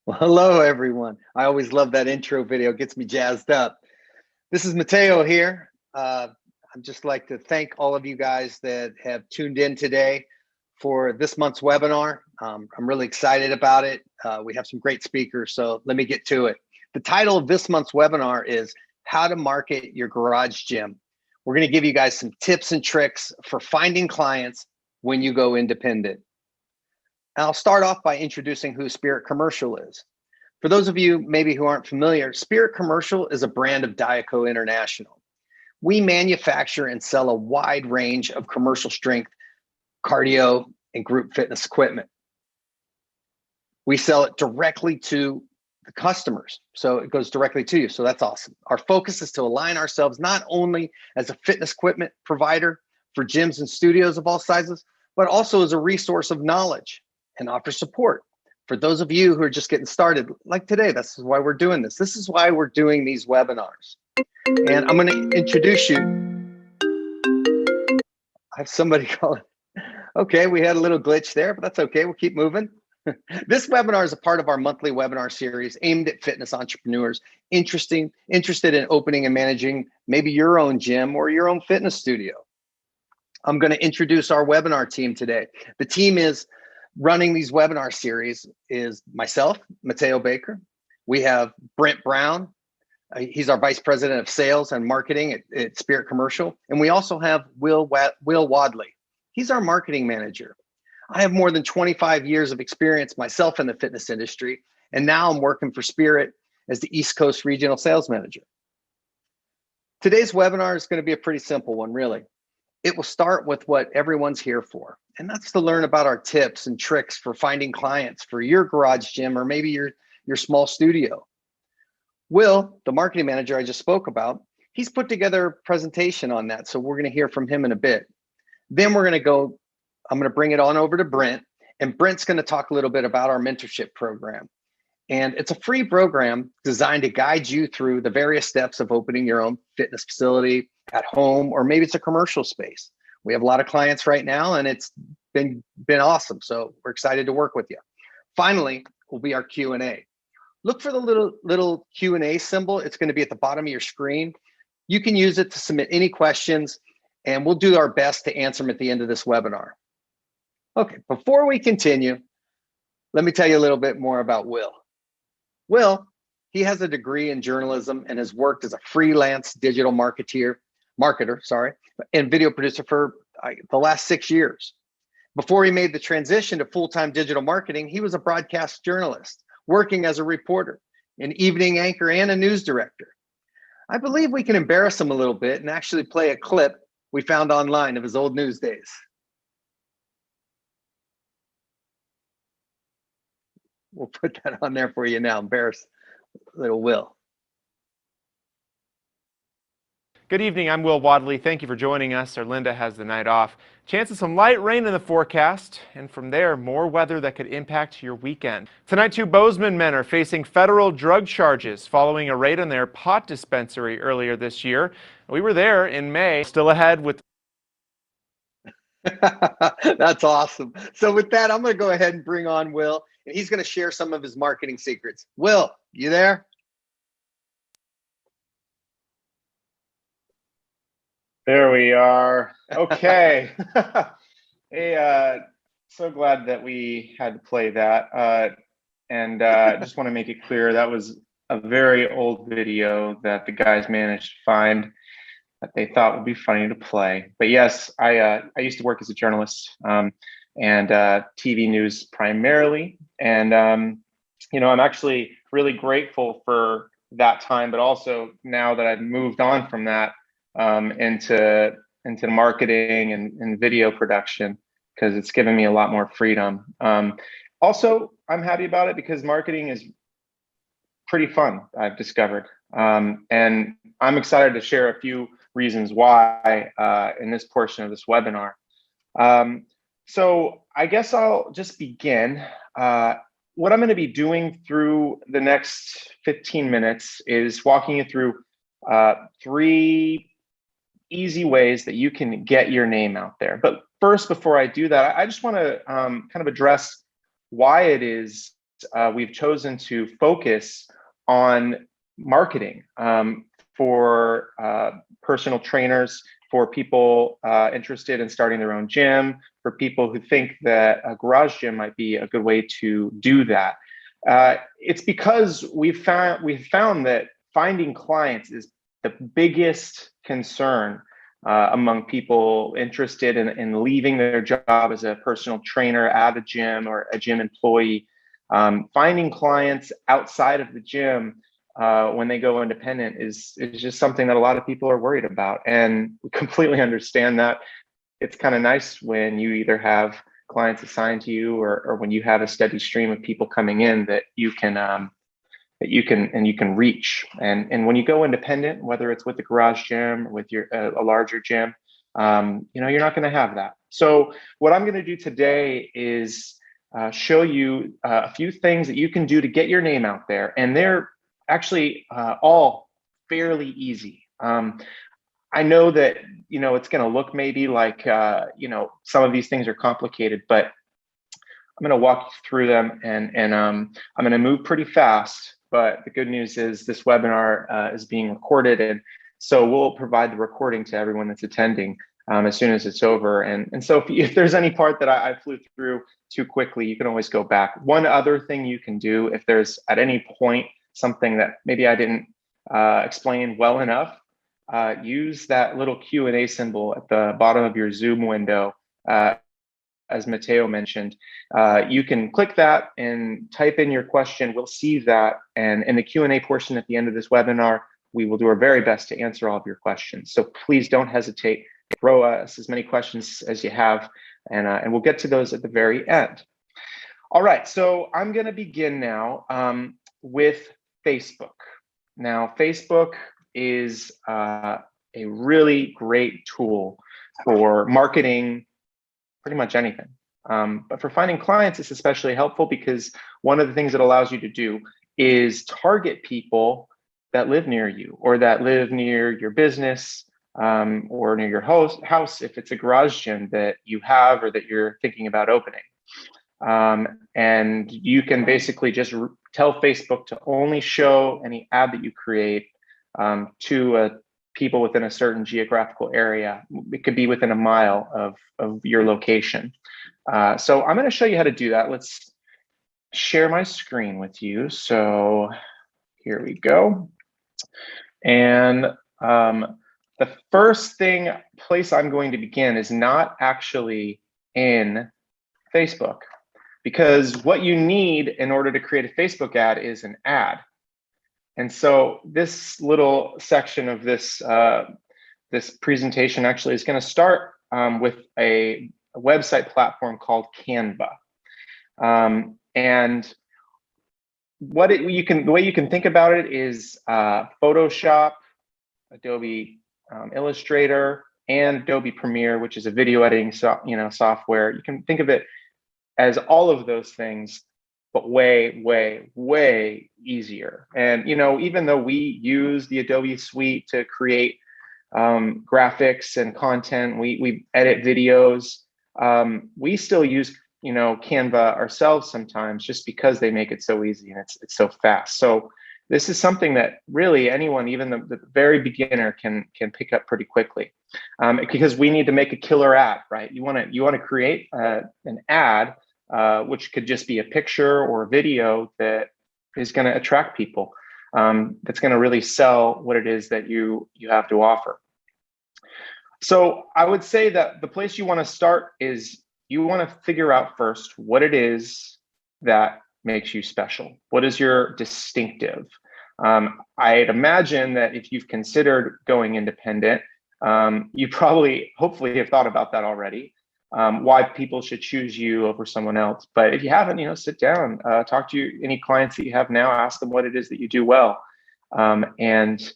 Well, hello, everyone. I always love that intro video. It gets me jazzed up. This is Mateo here. I'd just like to thank all of you guys that have tuned in today for this month's webinar. I'm really excited about it. We have some great speakers, so let me get to it. The title of this month's webinar is How to Market Your Garage Gym. We're going to give you guys some tips and tricks for finding clients when you go independent. I'll start off by introducing who Spirit Commercial is. For those of you maybe who aren't familiar, Spirit Commercial is a brand of Diaco International. We manufacture and sell a wide range of commercial strength, cardio, and group fitness equipment. We sell it directly to the customers, so it goes directly to you, so that's awesome. Our focus is to align ourselves not only as a fitness equipment provider for gyms and studios of all sizes, but also as a resource of knowledge and offer support for those of you who are just getting started, like today. This is why we're doing this. This is why we're doing these webinars. And I'm going to introduce you. I have somebody calling. Okay, we had a little glitch there, but that's okay. We'll keep moving. This webinar is a part of our monthly webinar series aimed at fitness entrepreneurs interested in opening and managing maybe your own gym or your own fitness studio. I'm going to introduce our webinar team today. The team is running these webinar series is myself, Mateo Baker. We have Brent Brown. He's our Vice President of Sales and Marketing at Spirit Commercial. And we also have Will Wadley. He's our Marketing Manager. I have more than 25 years of experience myself in the fitness industry, and now I'm working for Spirit as the East Coast Regional Sales Manager. Today's webinar is going to be a pretty simple one, really. It will start with what everyone's here for, and that's to learn about our tips and tricks for finding clients for your garage gym or maybe your small studio. Will, the marketing manager I just spoke about, he's put together a presentation on that, so we're going to hear from him in a bit. Then I'm going to bring it on over to Brent, and Brent's going to talk a little bit about our mentorship program. And it's a free program designed to guide you through the various steps of opening your own fitness facility at home, or maybe it's a commercial space. We have a lot of clients right now, and it's been awesome. So we're excited to work with you. Finally, will be our Q&A. Look for the little Q&A symbol. It's going to be at the bottom of your screen. You can use it to submit any questions, and we'll do our best to answer them at the end of this webinar. Okay, before we continue, let me tell you a little bit more about Will. Will, he has a degree in journalism and has worked as a freelance digital marketer, and video producer for the last 6 years. Before he made the transition to full-time digital marketing, he was a broadcast journalist, working as a reporter, an evening anchor, and a news director. I believe we can embarrass him a little bit and actually play a clip we found online of his old news days. We'll put that on there for you now. Embarrass little Will. Good evening, I'm Will Wadley. Thank you for joining us. Our Linda has the night off. Chance of some light rain in the forecast, and from there, more weather that could impact your weekend. Tonight, 2 Bozeman men are facing federal drug charges following a raid on their pot dispensary earlier this year. We were there in May. Still ahead with... That's awesome. So with that, I'm going to go ahead and bring on Will, and he's going to share some of his marketing secrets. Will, you there? There we are. Okay. Hey, so glad that we had to play that. And just want to make it clear that was a very old video that the guys managed to find that they thought would be funny to play. But yes, I used to work as a journalist and TV news primarily. And, I'm actually really grateful for that time, but also now that I've moved on from that, into marketing and video production, because it's given me a lot more freedom. Also, I'm happy about it because marketing is pretty fun, I've discovered. And I'm excited to share a few reasons why in this portion of this webinar. So I guess I'll just begin. What I'm going to be doing through the next 15 minutes is walking you through 3 easy ways that you can get your name out there. But first, before I do that, I just want to kind of address why it is we've chosen to focus on marketing for personal trainers, for people interested in starting their own gym, for people who think that a garage gym might be a good way to do that. It's because we've found that finding clients is the biggest concern among people interested in leaving their job as a personal trainer at a gym or a gym employee. Finding clients outside of the gym when they go independent is just something that a lot of people are worried about, and we completely understand that. It's kind of nice when you either have clients assigned to you or when you have a steady stream of people coming in that you can reach. And when you go independent, whether it's with the garage gym or with a larger gym, you're not going to have that. So what I'm going to do today is show you a few things that you can do to get your name out there, and they're actually all fairly easy. I know that it's going to look maybe like some of these things are complicated, but I'm going to walk you through them, and I'm going to move pretty fast. But the good news is this webinar is being recorded, and so we'll provide the recording to everyone that's attending as soon as it's over. And so if there's any part that I flew through too quickly, you can always go back. One other thing you can do, if there's at any point something that maybe I didn't explain well enough, use that little Q&A symbol at the bottom of your Zoom window. As Matteo mentioned, you can click that and type in your question. We'll see that, and in the Q&A portion at the end of this webinar, we will do our very best to answer all of your questions. So please don't hesitate. Throw us as many questions as you have, and we'll get to those at the very end. All right, so I'm going to begin now with Facebook. Now, Facebook is a really great tool for marketing pretty much anything. But for finding clients, it's especially helpful because one of the things it allows you to do is target people that live near you or that live near your business or near your house if it's a garage gym that you have or that you're thinking about opening. And you can basically just tell Facebook to only show any ad that you create to people within a certain geographical area. It could be within a mile of your location. So I'm going to show you how to do that. Let's share my screen with you. So here we go. And the first place I'm going to begin is not actually in Facebook, because what you need in order to create a Facebook ad is an ad. And so this little section of this presentation actually is going to start with a website platform called Canva. And the way you can think about it is Photoshop, Adobe Illustrator, and Adobe Premiere, which is a video editing software. You can think of it as all of those things, but way, way, way easier. And even though we use the Adobe suite to create graphics and content, we edit videos, we still use Canva ourselves sometimes just because they make it so easy and it's so fast. So this is something that really anyone, even the very beginner, can pick up pretty quickly, because we need to make a killer ad, right? You want to create an ad, which could just be a picture or a video that is going to attract people, that's going to really sell what it is that you have to offer. So I would say that the place you want to start is you want to figure out first what it is that makes you special. What is your distinctive? I'd imagine that if you've considered going independent, you probably, hopefully, have thought about that already. Why people should choose you over someone else. But if you haven't, sit down, talk to any clients that you have now, ask them what it is that you do well, and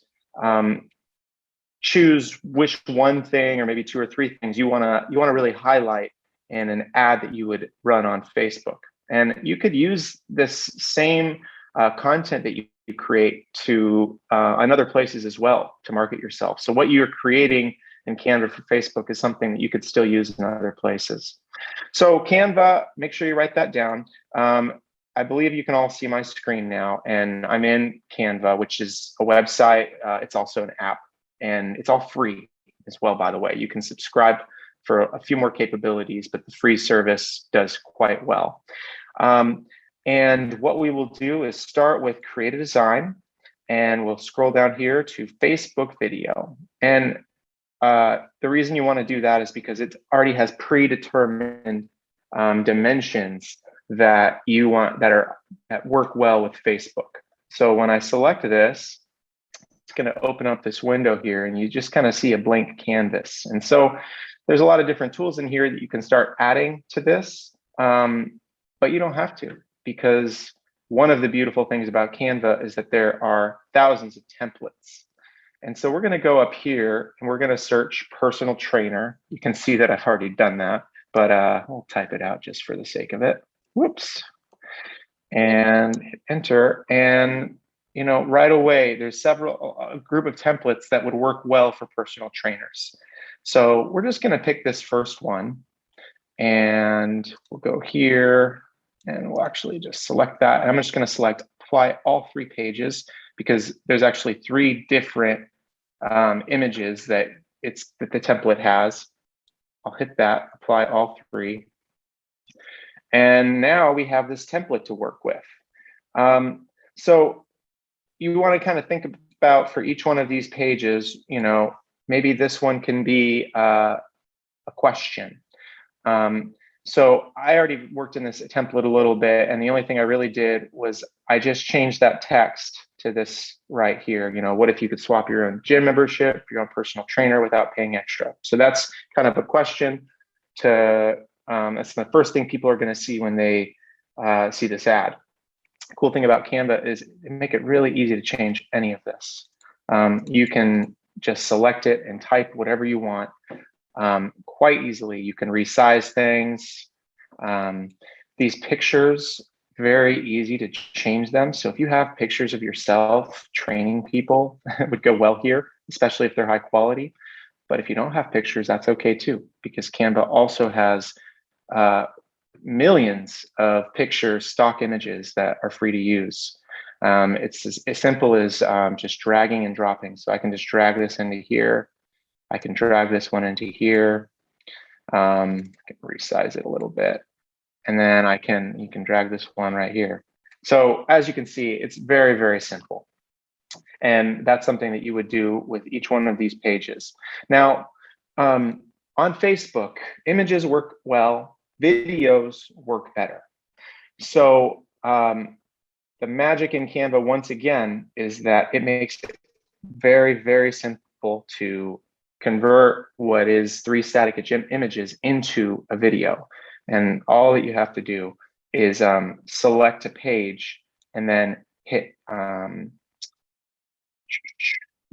choose which one thing or maybe two or three things you want to really highlight in an ad that you would run on Facebook. And you could use this same content that you create to on other places as well to market yourself. So what you're creating in Canva for Facebook is something that you could still use in other places. So Canva, make sure you write that down. I believe you can all see my screen now, and I'm in Canva, which is a website. It's also an app, and it's all free as well, by the way. You can subscribe for a few more capabilities, but the free service does quite well. And what we will do is start with create a design, and we'll scroll down here to Facebook video. And the reason you want to do that is because it already has predetermined dimensions that you want that work well with Facebook. So when I select this, it's going to open up this window here, and you just kind of see a blank canvas. And so there's a lot of different tools in here that you can start adding to this, but you don't have to, because one of the beautiful things about Canva is that there are thousands of templates. And so we're going to go up here and we're going to search personal trainer. You can see that I've already done that, but we'll type it out just for the sake of it. Whoops. And hit enter. And right away, there's a group of templates that would work well for personal trainers. So we're just going to pick this first one, and we'll go here, and we'll actually just select that. And I'm just going to select apply all 3 pages, because there's actually 3 different images that the template has. I'll hit that, apply all 3. And now we have this template to work with. So you want to kind of think about, for each one of these pages, maybe this one can be a question. So I already worked in this template a little bit, and the only thing I really did was I just changed that text to this right here. What if you could swap your own gym membership, your own personal trainer, without paying extra? So that's kind of a question that's the first thing people are going to see when they see this ad. The cool thing about Canva is they make it really easy to change any of this. You can just select it and type whatever you want quite easily. You can resize things. These pictures, very easy to change them. So if you have pictures of yourself training people, it would go well here, especially if they're high quality. But if you don't have pictures, that's okay too, because Canva also has millions of pictures, stock images that are free to use. It's as simple as just dragging and dropping. So I can just drag this into here. I can drag this one into here. I can resize it a little bit. And then you can drag this one right here. So as you can see, it's very, very simple. And that's something that you would do with each one of these pages. Now, on Facebook, images work well, videos work better. So the magic in Canva, once again, is that it makes it very, very simple to convert what is 3 static images into a video. And all that you have to do is select a page and then hit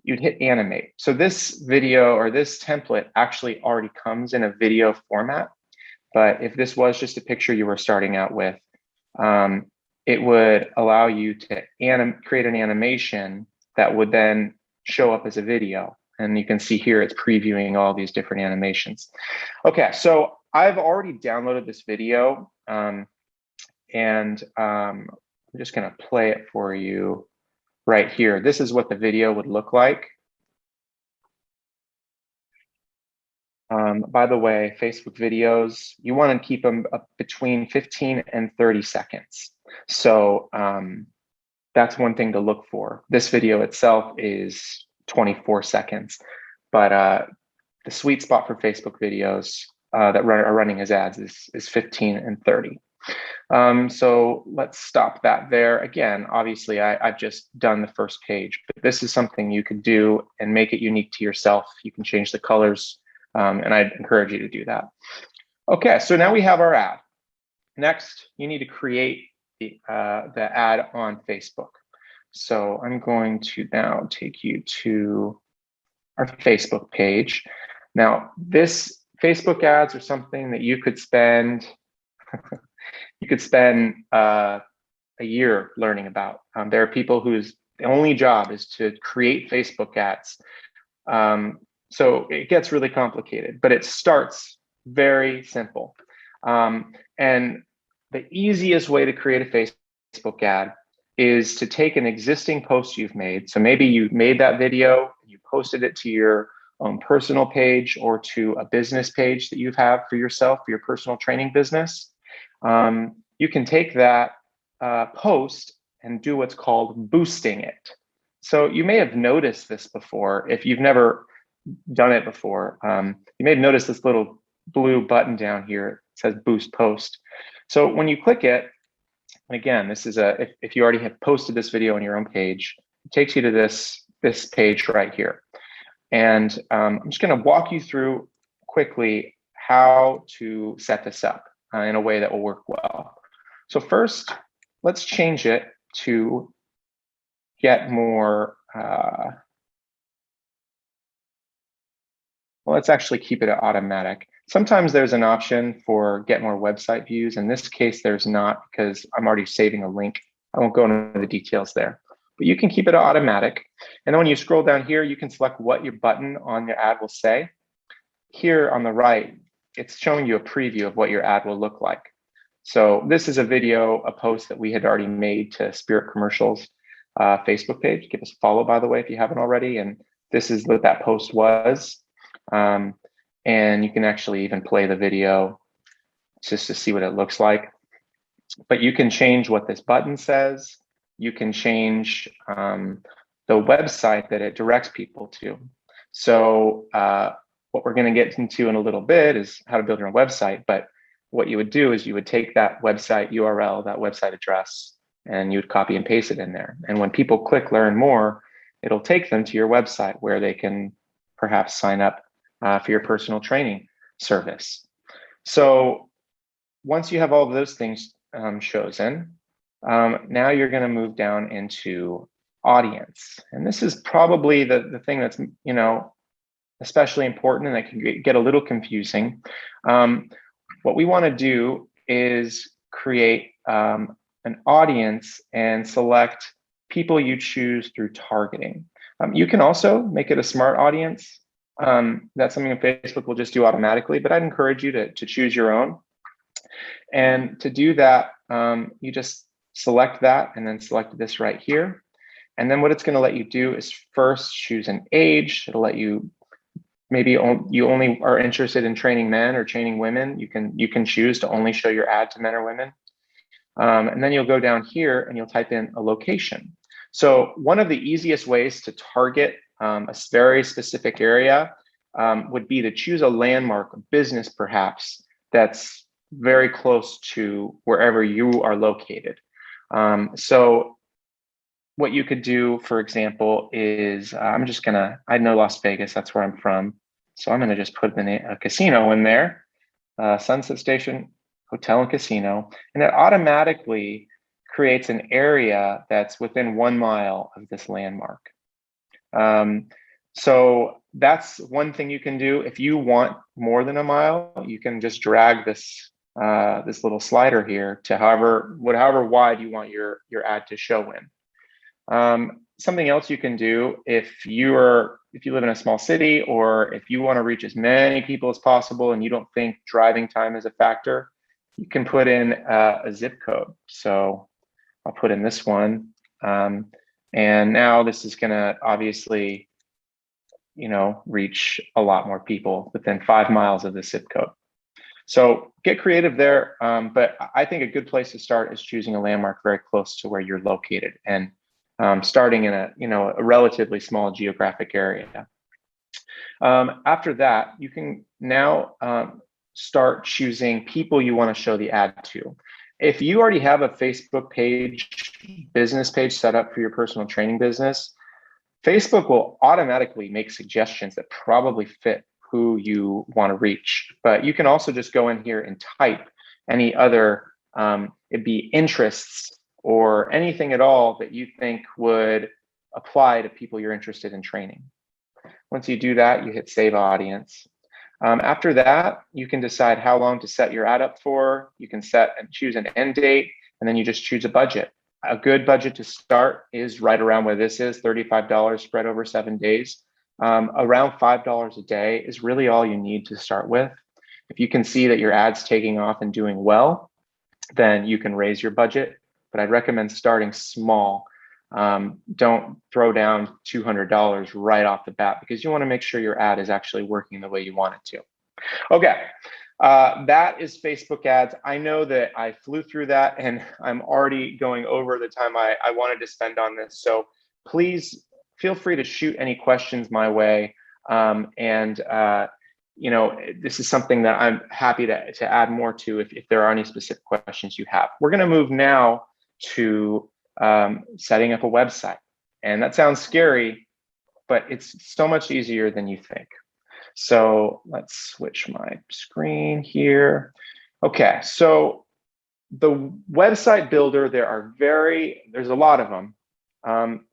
you'd hit animate. So this video or this template actually already comes in a video format. But if this was just a picture you were starting out with, it would allow you to create an animation that would then show up as a video. And you can see here, it's previewing all these different animations. Okay, so I've already downloaded this video, and I'm just gonna play it for you right here. This is what the video would look like. By the way, Facebook videos, you want to keep them up between 15 and 30 seconds. So that's one thing to look for. This video itself is 24 seconds, but the sweet spot for Facebook videos that are running as ads is 15 and 30. So let's stop that there. Again, obviously, I've just done the first page, but this is something you could do and make it unique to yourself. You can change the colors, and I'd encourage you to do that. Okay, so now we have our ad. Next, you need to create the ad on Facebook. So I'm going to now take you to our Facebook page. Now, this Facebook ads are something that you could spend a year learning about. There are people whose only job is to create Facebook ads. So it gets really complicated, but it starts very simple. And the easiest way to create a Facebook Facebook ad is to take an existing post you've made. So maybe you made that video, you posted it to your own personal page or to a business page that you have for yourself, for your personal training business. You can take that post and do what's called boosting it. So you may have noticed this before. If you've never done it before, you may have noticed this little blue button down here. It says boost post. So when you click it, and again, this is if you already have posted this video on your own page, it takes you to this page right here. And I'm just going to walk you through quickly how to set this up in a way that will work well. So first, let's change it to get more, well, let's actually keep it at automatic. Sometimes there's an option for get more website views. In this case, there's not, because I'm already saving a link. I won't go into the details there, but you can keep it automatic. And then when you scroll down here, you can select what your button on your ad will say. Here on the right, it's showing you a preview of what your ad will look like. So this is a video, a post that we had already made to Spirit Commercials Facebook page. Give us a follow, by the way, if you haven't already. And this is what that post was. And you can actually even play the video just to see what it looks like. But you can change what this button says. You can change the website that it directs people to. So what we're going to get into in a little bit is how to build your own website. But what you would do is you would take that website URL, that website address, and you would copy and paste it in there. And when people click learn more, it'll take them to your website where they can perhaps sign up for your personal training service. So once you have all of those things chosen, now you're going to move down into audience. And this is probably the thing that's, especially important and that can get a little confusing. What we want to do is create an audience and select people you choose through targeting. You can also make it a smart audience. That's something that Facebook will just do automatically, but I'd encourage you to choose your own. And to do that, you just select that and then select this right here. And then what it's going to let you do is first choose an age. It'll let you, maybe you only are interested in training men or training women. You can choose to only show your ad to men or women. And then you'll go down here and you'll type in a location. So one of the easiest ways to target a very specific area would be to choose a landmark, a business perhaps, that's very close to wherever you are located. So what you could do, for example, is I know Las Vegas, that's where I'm from. So I'm going to just put the name, a casino in there, Sunset Station Hotel and Casino, and it automatically creates an area that's within 1 mile of this landmark. So that's one thing you can do. If you want more than 1 mile, you can just drag this this little slider here to however wide you want your ad to show in. Something else you can do if you live in a small city, or if you want to reach as many people as possible and you don't think driving time is a factor, you can put in a zip code. So I'll put in this one. And now this is going to obviously, reach a lot more people within 5 miles of the zip code. So get creative there. But I think a good place to start is choosing a landmark very close to where you're located and starting in a relatively small geographic area. After that, you can now start choosing people you want to show the ad to. If you already have a Facebook page, business page set up for your personal training business, Facebook will automatically make suggestions that probably fit who you want to reach. But you can also just go in here and type any other, it'd be interests or anything at all that you think would apply to people you're interested in training. Once you do that, you hit Save Audience. After that, you can decide how long to set your ad up for. You can set and choose an end date, and then you just choose a budget. A good budget to start is right around where this is, $35 spread over 7 days. Around $5 a day is really all you need to start with. If you can see that your ad's taking off and doing well, then you can raise your budget but I'd recommend starting small. Don't throw down $200 right off the bat, because you want to make sure your ad is actually working the way you want it to. Okay, that is Facebook ads. I know that I flew through that, and I'm already going over the time I wanted to spend on this. So please feel free to shoot any questions my way. You know, this is something that I'm happy to add more to if there are any specific questions you have. We're going to move now to setting up a website. And that sounds scary, but it's so much easier than you think. So let's switch my screen here. Okay, so the website builder, there's a lot of them.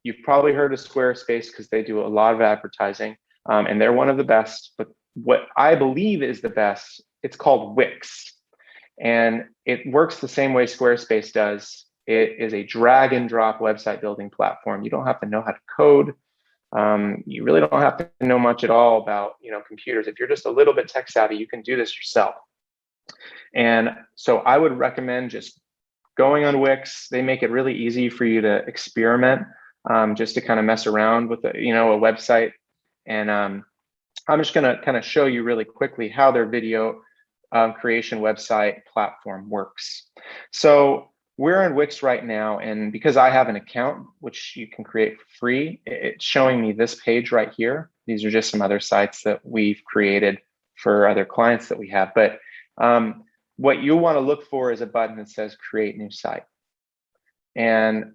You've probably heard of Squarespace because they do a lot of advertising, and they're one of the best. But what I believe is the best, it's called Wix. And it works the same way Squarespace does. It is a drag and drop website building platform. You don't have to know how to code. You really don't have to know much at all about, you know, computers. If you're just a little bit tech savvy, you can do this yourself. And so I would recommend just going on Wix. They make it really easy for you to experiment, just to kind of mess around with a website. And I'm just going to kind of show you really quickly how their video creation website platform works. So we're in Wix right now, and because I have an account, which you can create for free, it's showing me this page right here. These are just some other sites that we've created for other clients that we have. But what you want to look for is a button that says Create New Site. And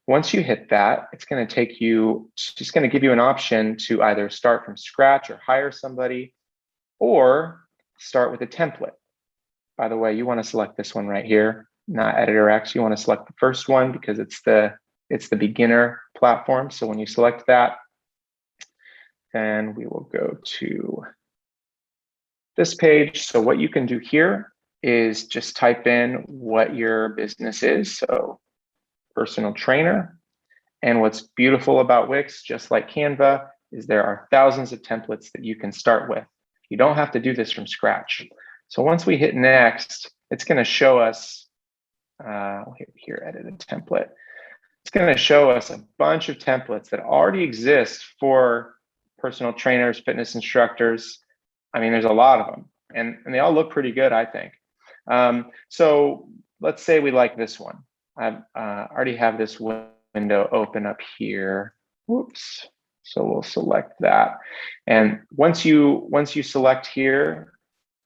once you hit that, it's going to take you, just going to give you an option to either start from scratch or hire somebody, or start with a template. By the way, you want to select this one right here, not Editor X. You want to select the first one because it's the beginner platform. So when you select that, then we will go to this page. So what you can do here is just type in what your business is. So personal trainer. And what's beautiful about Wix, just like Canva, is there are thousands of templates that you can start with. You don't have to do this from scratch. So once we hit next, it's going to show us, we'll hit here, edit a template. It's going to show us a bunch of templates that already exist for personal trainers, fitness instructors. I mean, there's a lot of them, and they all look pretty good, I think. So let's say we like this one. I already have this window open up here. Whoops. So we'll select that. And once you select here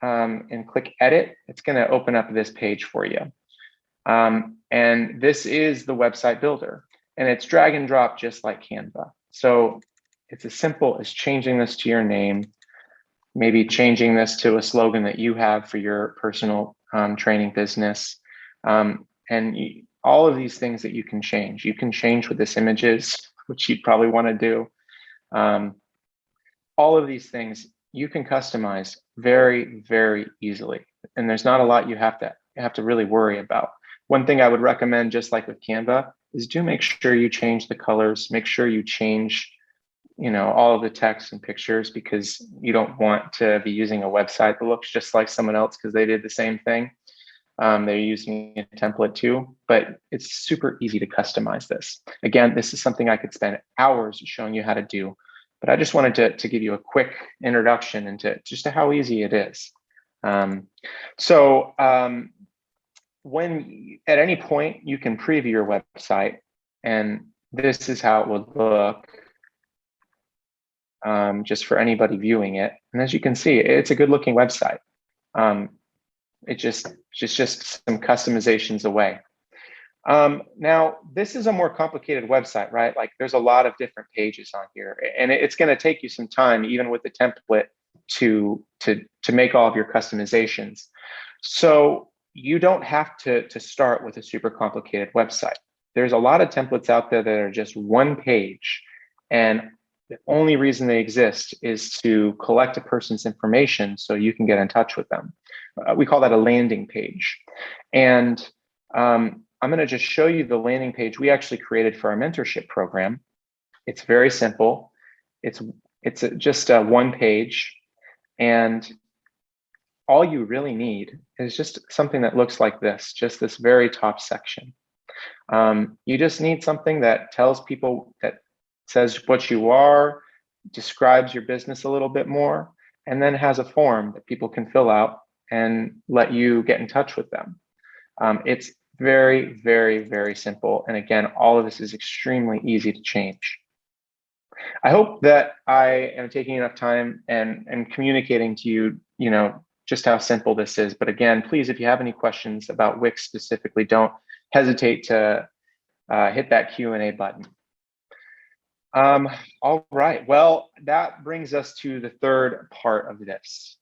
and click edit, it's going to open up this page for you. And this is the website builder, and it's drag and drop just like Canva. So it's as simple as changing this to your name, maybe changing this to a slogan that you have for your personal training business. All of these things that you can change with this images, which you'd probably want to do. All of these things you can customize very, very easily. And there's not a lot you have to really worry about. One thing I would recommend, just like with Canva, is do make sure you change the colors, make sure you change, all of the text and pictures, because you don't want to be using a website that looks just like someone else because they did the same thing. They're using a template too, but it's super easy to customize this. Again, this is something I could spend hours showing you how to do, but I just wanted to give you a quick introduction into just to how easy it is. When at any point you can preview your website, and this is how it would look just for anybody viewing it. And as you can see, it's a good looking website. It's just some customizations away. Now, this is a more complicated website, right? Like there's a lot of different pages on here, and it's going to take you some time, even with the template, to make all of your customizations. So you don't have to start with a super complicated website. There's a lot of templates out there that are just one page, and the only reason they exist is to collect a person's information so you can get in touch with them. We call that a landing page. And I'm going to just show you the landing page we actually created for our mentorship program. It's very simple. It's just one page, and all you really need is just something that looks like this, just this very top section. You just need something that tells people, that says what you are, describes your business a little bit more, and then has a form that people can fill out and let you get in touch with them. It's very, very, very simple. And again, all of this is extremely easy to change. I hope that I am taking enough time and communicating to you, just how simple this is. But again, please, if you have any questions about Wix specifically, don't hesitate to hit that Q&A button. All right. Well, that brings us to the third part of this.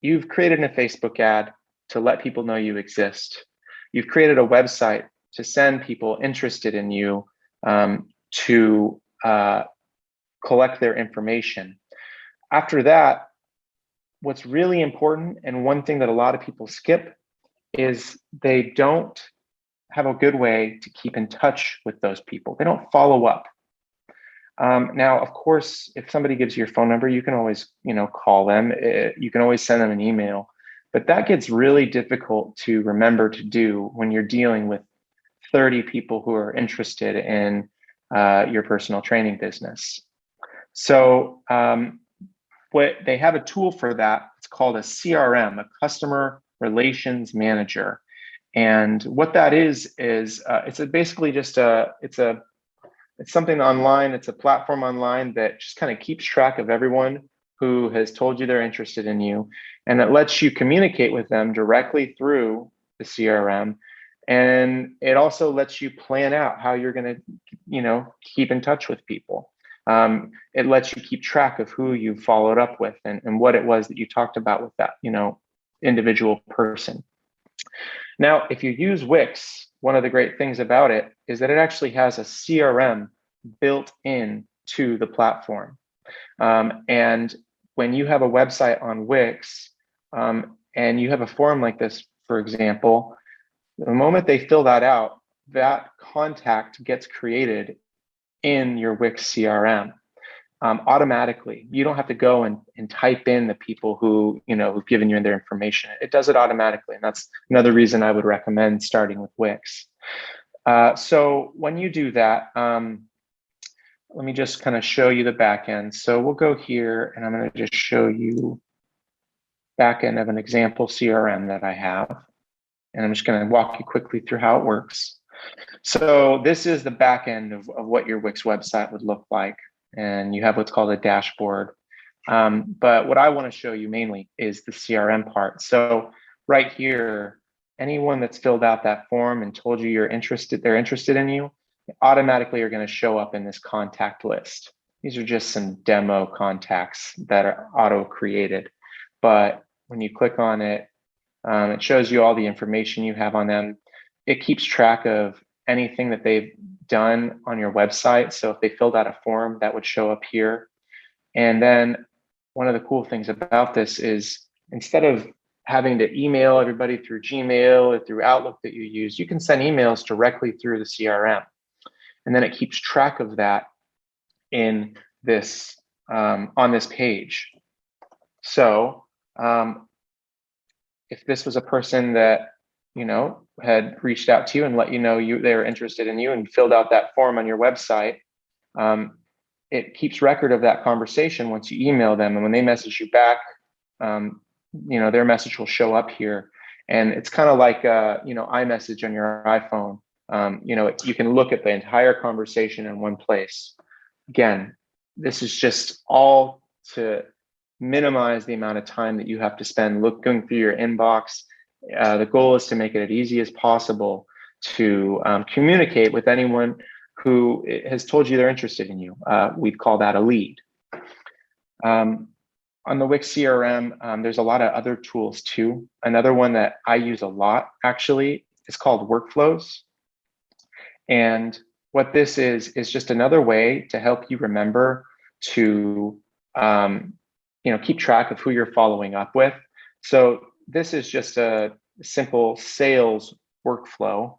You've created a Facebook ad to let people know you exist. You've created a website to send people interested in you to collect their information. After that, what's really important, and one thing that a lot of people skip, is they don't have a good way to keep in touch with those people. They don't follow up. Now, of course, if somebody gives you your phone number, you can always, call them. You can always send them an email, but that gets really difficult to remember to do when you're dealing with 30 people who are interested in your personal training business. So what they have a tool for that. It's called a CRM, a customer relations manager. And what that is it's basically just it's something online. It's a platform online that just kind of keeps track of everyone who has told you they're interested in you, and it lets you communicate with them directly through the CRM. And it also lets you plan out how you're going to, keep in touch with people. It lets you keep track of who you followed up with and what it was that you talked about with that, individual person. Now, if you use Wix, one of the great things about it is that it actually has a CRM built in to the platform. And when you have a website on Wix and you have a form like this, for example, the moment they fill that out, that contact gets created in your Wix CRM automatically. You don't have to go and type in the people who've given you their information. It does it automatically. And that's another reason I would recommend starting with Wix. So when you do that, let me just kind of show you the back end. So we'll go here and I'm going to just show you back end of an example CRM that I have. And I'm just going to walk you quickly through how it works. So this is the back end of what your Wix website would look like. And you have what's called a dashboard. But what I want to show you mainly is the CRM part. So right here, anyone that's filled out that form and told you they're interested in you, automatically are going to show up in this contact list. These are just some demo contacts that are auto-created. But when you click on it, it shows you all the information you have on them. It keeps track of anything that they've done on your website. So if they filled out a form, that would show up here. And then one of the cool things about this is instead of having to email everybody through Gmail or through Outlook that you use, you can send emails directly through the CRM. And then it keeps track of that in this on this page. So if this was a person that had reached out to you and let you know they were interested in you and filled out that form on your website, it keeps record of that conversation once you email them. And when they message you back, their message will show up here. And it's kind of like iMessage on your iPhone. You can look at the entire conversation in one place. Again, this is just all to minimize the amount of time that you have to spend looking through your inbox. The goal is to make it as easy as possible to communicate with anyone who has told you they're interested in you. We'd call that a lead. On the Wix CRM, there's a lot of other tools too. Another one that I use a lot actually is called workflows. And what this is just another way to help you remember to keep track of who you're following up with. So this is just a simple sales workflow,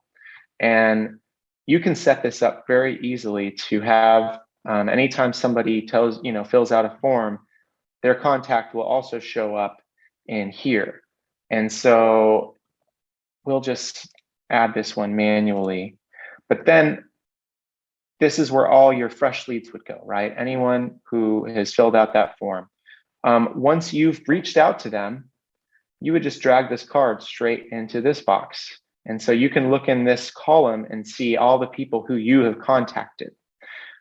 and you can set this up very easily to have anytime somebody fills out a form, their contact will also show up in here. And so we'll just add this one manually. But then this is where all your fresh leads would go, right? Anyone who has filled out that form. Once you've reached out to them, you would just drag this card straight into this box. And so you can look in this column and see all the people who you have contacted.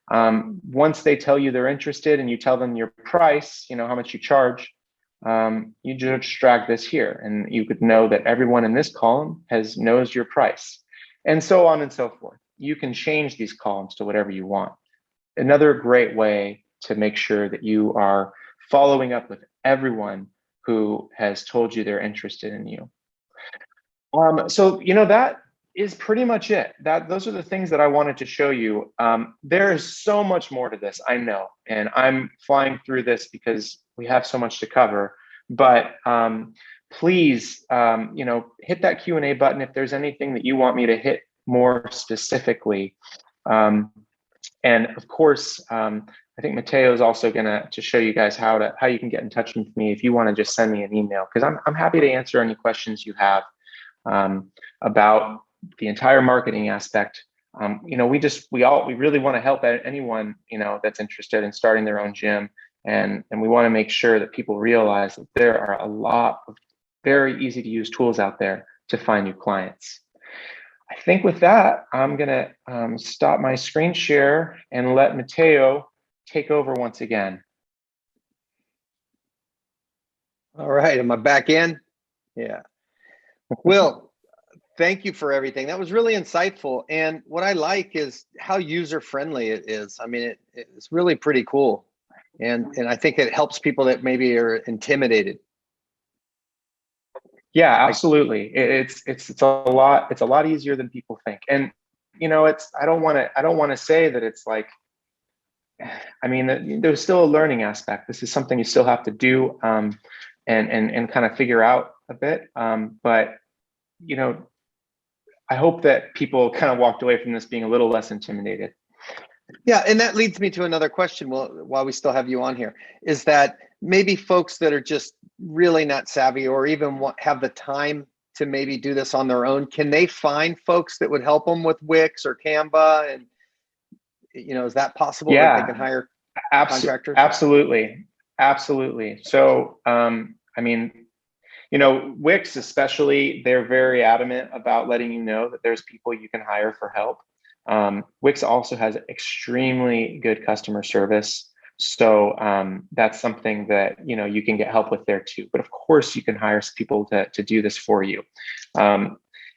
Once they tell you they're interested and you tell them your price, how much you charge, you just drag this here, and you could know that everyone in this column knows your price, and so on and so forth. You can change these columns to whatever you want. Another great way to make sure that you are following up with everyone who has told you they're interested in you. So that is pretty much it. Those are the things that I wanted to show you. There is so much more to this, I know, and I'm flying through this because we have so much to cover. But please, hit that Q&A button if there's anything that you want me to hit more specifically. And of course, I think Matteo is also gonna show you guys how you can get in touch with me if you want to just send me an email, because I'm happy to answer any questions you have about the entire marketing aspect. We really want to help anyone that's interested in starting their own gym, and we want to make sure that people realize that there are a lot of very easy to use tools out there to find new clients. I think with that, I'm gonna stop my screen share and let Matteo take over once again. All right, am I back in? Yeah. Will, thank you for everything. That was really insightful. And what I like is how user-friendly it is. I mean, it's really pretty cool. And I think it helps people that maybe are intimidated. Yeah, absolutely. It's a lot easier than people think. And I don't want to say that it's like, I mean, there's still a learning aspect. This is something you still have to do and kind of figure out a bit. But I hope that people kind of walked away from this being a little less intimidated. Yeah, and that leads me to another question. Well, while we still have you on here, is that maybe folks that are just really not savvy or even have the time to maybe do this on their own, can they find folks that would help them with Wix or Canva? And is that possible? Yeah, that they can hire contractors? Absolutely. So, I mean, Wix especially, they're very adamant about letting you know that there's people you can hire for help. Wix also has extremely good customer service. So that's something that, you can get help with there too. But of course you can hire some people to do this for you.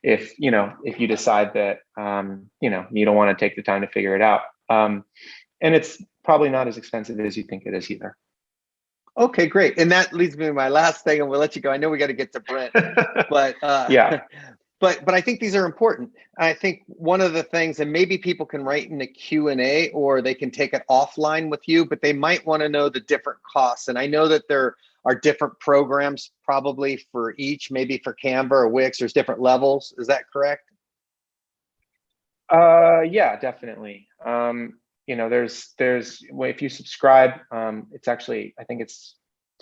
If you decide that, you don't want to take the time to figure it out. And it's probably not as expensive as you think it is either. Okay, great. And that leads me to my last thing, and we'll let you go. I know we got to get to Brent, but yeah. But I think these are important. I think one of the things, and maybe people can write in the Q&A or they can take it offline with you, but they might want to know the different costs. And I know that there are different programs probably for each, maybe for Canva or Wix, there's different levels. Is that correct? Yeah, definitely. There's if you subscribe, it's actually, I think it's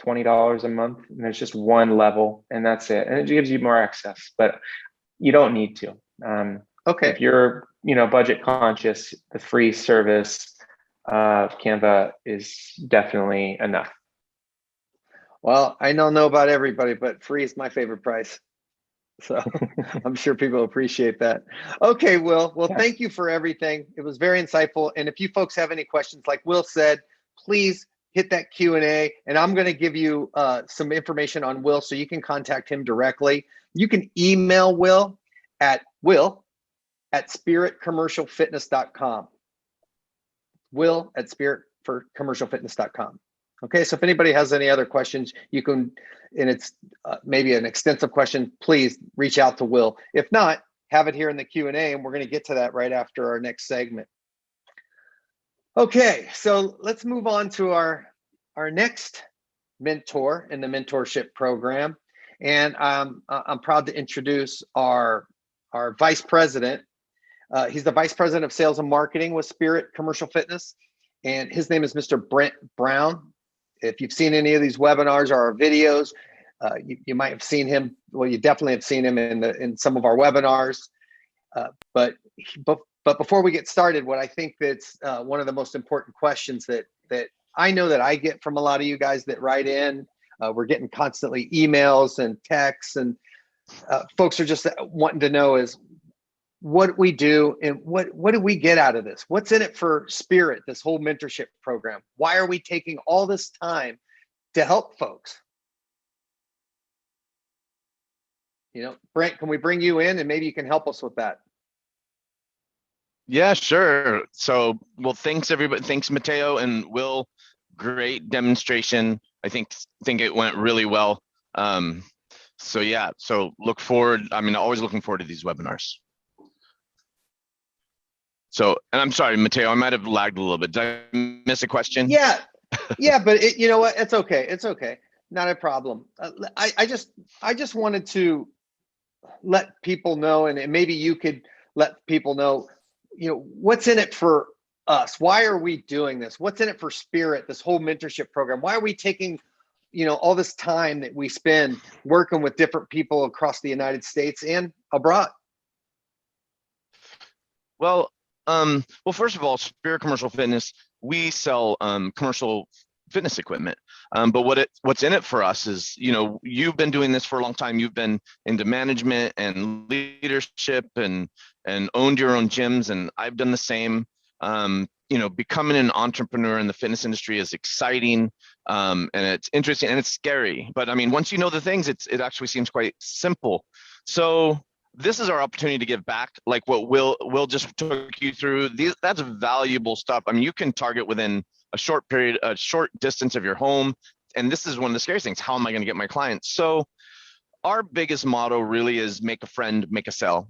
$20 a month, and there's just one level, and that's it. And it gives you more access, but you don't need to. Okay. If you're, budget conscious, the free service of Canva is definitely enough. Well, I don't know about everybody, but free is my favorite price. So I'm sure people appreciate that. Okay, Will. Well, thank you for everything. It was very insightful. And if you folks have any questions, like Will said, please hit that Q&A. And I'm going to give you some information on Will so you can contact him directly. You can email Will at spiritcommercialfitness.com. Will at spiritcommercialfitness.com. Okay, so if anybody has any other questions, you can, and it's maybe an extensive question, please reach out to Will. If not, have it here in the Q&A, and we're going to get to that right after our next segment. Okay, so let's move on to our next mentor in the mentorship program. And I'm proud to introduce our vice president. He's the vice president of sales and marketing with Spirit Commercial Fitness, and his name is Mr. Brent Brown. If you've seen any of these webinars or our videos, You might have seen him. Well, you definitely have seen him in some of our webinars. But before we get started, what I think that's one of the most important questions that I know that I get from a lot of you guys that write in. We're getting constantly emails and texts, and folks are just wanting to know is what we do and what do we get out of this? What's in it for Spirit, this whole mentorship program? Why are we taking all this time to help folks? Brent, can we bring you in and maybe you can help us with that? Yeah, sure. So, well, thanks everybody. Thanks, Mateo and Will. Great demonstration. I think it went really well. So yeah, so look forward. Always looking forward to these webinars. So, and I'm sorry, Mateo, I might have lagged a little bit. Did I miss a question? Yeah, but you know what? It's okay. It's okay. Not a problem. I just wanted to let people know, and maybe you could let people know, what's in it for us? Why are we doing this? What's in it for Spirit, this whole mentorship program? Why are we taking, all this time that we spend working with different people across the United States and abroad? Well, first of all, Spirit Commercial Fitness, we sell commercial fitness equipment. But what's in it for us is, you've been doing this for a long time. You've been into management and leadership and owned your own gyms, and I've done the same. Becoming an entrepreneur in the fitness industry is exciting, and it's interesting and it's scary. But once you know the things, it actually seems quite simple. So this is our opportunity to give back, like what Will just took you through. That's valuable stuff. You can target within a short distance of your home. And this is one of the scariest things. How am I going to get my clients? So our biggest motto really is make a friend, make a sale.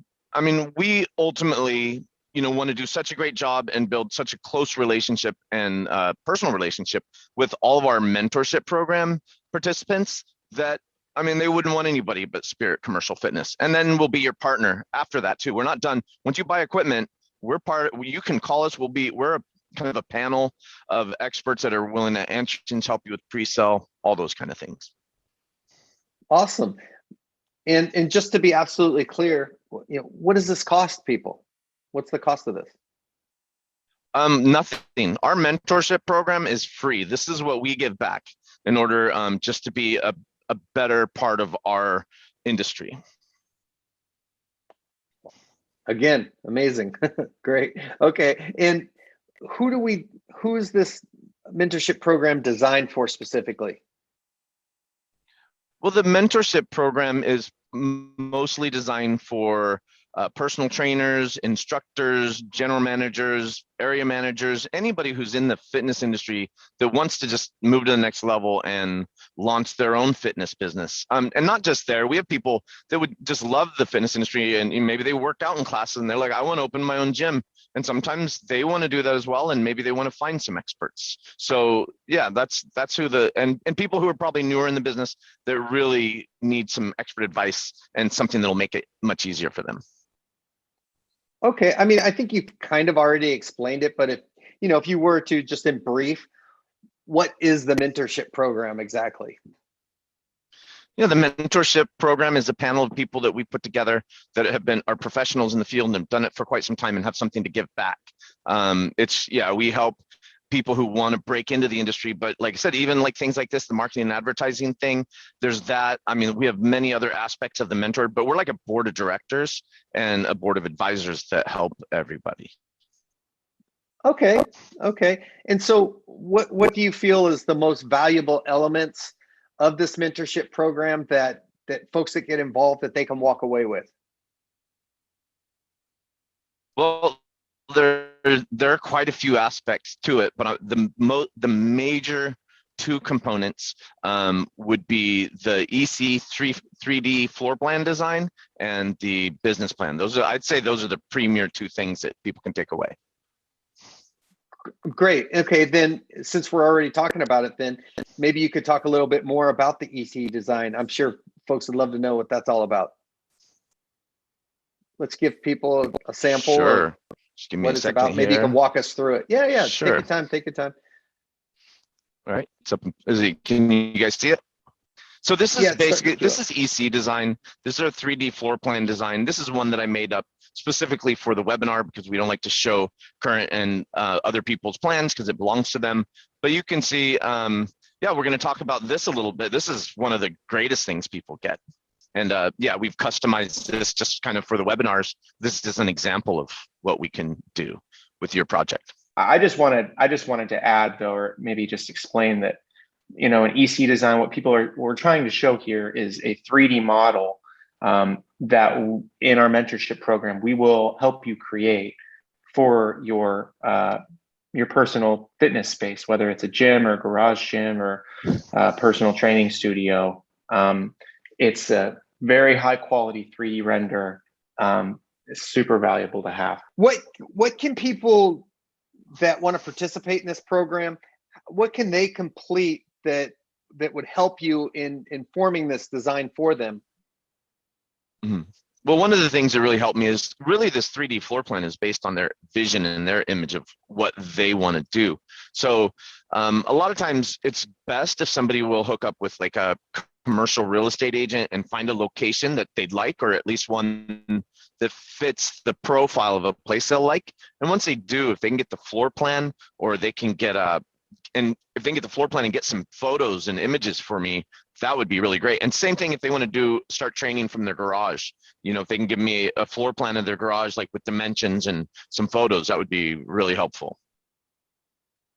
We ultimately, want to do such a great job and build such a close relationship and personal relationship with all of our mentorship program participants that they wouldn't want anybody but Spirit Commercial Fitness. And then we'll be your partner after that too. We're not done. Once you buy equipment, you can call us. We're a kind of a panel of experts that are willing to answer and help you with pre-sale, all those kind of things. Awesome. And just to be absolutely clear, what does this cost people? What's the cost of this? Nothing. Our mentorship program is free. This is what we give back in order just to be a better part of our industry. Again, amazing. Great. Okay. And who is this mentorship program designed for specifically? Well, the mentorship program is mostly designed for personal trainers, instructors, general managers, area managers, anybody who's in the fitness industry that wants to just move to the next level and launch their own fitness business. And not just there, we have people that would just love the fitness industry, and maybe they work out in classes and they're like, I want to open my own gym. And sometimes they want to do that as well, and maybe they want to find some experts. So yeah, that's who and people who are probably newer in the business that really need some expert advice and something that'll make it much easier for them. Okay, I think you've kind of already explained it, but if you were to just in brief, what is the mentorship program exactly? Yeah, the mentorship program is a panel of people that we put together that are professionals in the field and have done it for quite some time and have something to give back. We help people who want to break into the industry, but like I said, even like things like this, the marketing and advertising thing, there's that. We have many other aspects of the mentor, but we're like a board of directors and a board of advisors that help everybody. Okay. And so what do you feel is the most valuable elements of this mentorship program that folks that get involved that they can walk away with? Well, there are quite a few aspects to it, but the major two components would be the EC 3D floor plan design and the business plan. I'd say those are the premier two things that people can take away. Great. Okay, then since we're already talking about it, then maybe you could talk a little bit more about the EC design. I'm sure folks would love to know what that's all about. Let's give people a sample. Sure. Just give me a second here. Maybe you can walk us through it. Yeah. Sure. Take your time. All right. Can you guys see it? So this is Yeah, it's starting basically, to queue this up. is EC design. This is a 3D floor plan design. This is one that I made up specifically for the webinar because we don't like to show current and other people's plans because it belongs to them. But you can see, yeah, we're going to talk about this a little bit. This is one of the greatest things people get. And yeah, we've customized this just kind of for the webinars. This is an example of what we can do with your project. I just wanted to add though, or maybe just explain that, in EC design, what we're trying to show here is a 3D model that in our mentorship program, we will help you create for your personal fitness space, whether it's a gym or a garage gym or a personal training studio. It's a very high quality 3D render. It's super valuable to have. What can people that want to participate in this program, what can they complete that would help you in forming this design for them? Mm-hmm. Well, one of the things that really helped me is really this 3D floor plan is based on their vision and their image of what they want to do. So a lot of times it's best if somebody will hook up with like a commercial real estate agent and find a location that they'd like, or at least one that fits the profile of a place they'll like. And once they do, if they can get the floor plan, or they can get and if they can get the floor plan and get some photos and images for me, that would be really great. And same thing if they want to start training from their garage, if they can give me a floor plan of their garage, like with dimensions and some photos, that would be really helpful.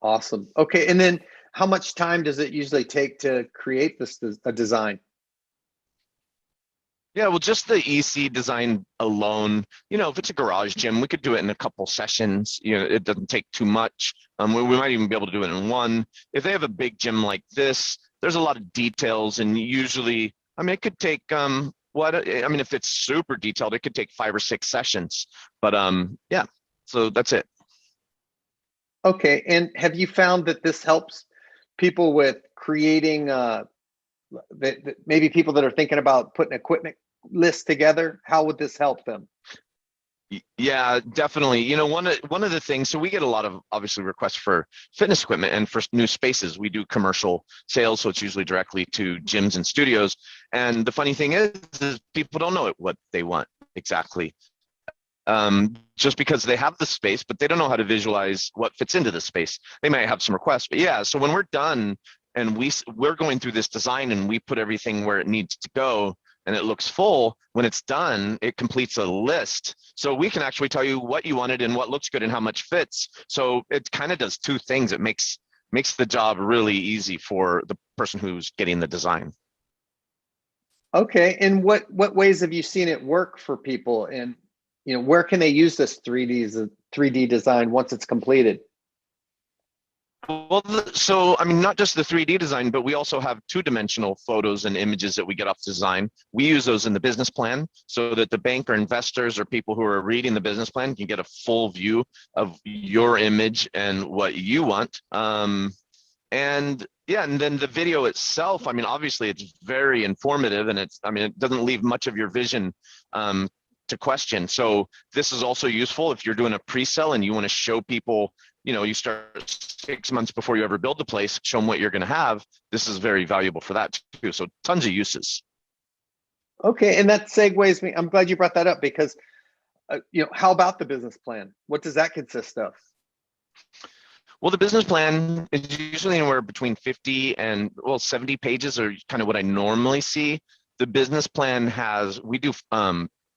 Awesome. Okay. And then how much time does it usually take to create a design? Yeah, well, just the EC design alone, if it's a garage gym, we could do it in a couple sessions. It doesn't take too much. We might even be able to do it in one. If they have a big gym like this, there's a lot of details, and usually, it could take if it's super detailed, it could take 5 or 6 sessions. But yeah, so that's it. Okay. And have you found that this helps people with creating maybe people that are thinking about putting equipment lists together? How would this help them? Yeah, definitely. One of the things, so we get a lot of obviously requests for fitness equipment and for new spaces. We do commercial sales, so it's usually directly to gyms and studios. And the funny thing is people don't know what they want exactly. Just because they have the space, but they don't know how to visualize what fits into the space. They might have some requests, but yeah. So when we're done and we're going through this design and we put everything where it needs to go, and it looks full, when it's done, it completes a list. So we can actually tell you what you wanted and what looks good and how much fits. So it kind of does 2 things. It makes the job really easy for the person who's getting the design. Okay. And what ways have you seen it work for people? And where can they use this 3D design once it's completed? Well, so not just the 3D design, but we also have 2-dimensional photos and images that we get off design. We use those in the business plan so that the bank or investors or people who are reading the business plan can get a full view of your image and what you want. And yeah, and then the video itself, obviously it's very informative, and it doesn't leave much of your vision to question. So this is also useful if you're doing a pre-sale and you want to show people, you start 6 months before you ever build the place, show them what you're going to have. This is very valuable for that too. So tons of uses. Okay. And that segues me. I'm glad you brought that up because, how about the business plan? What does that consist of? Well, the business plan is usually anywhere between 50 and 70 pages are kind of what I normally see. The business plan we do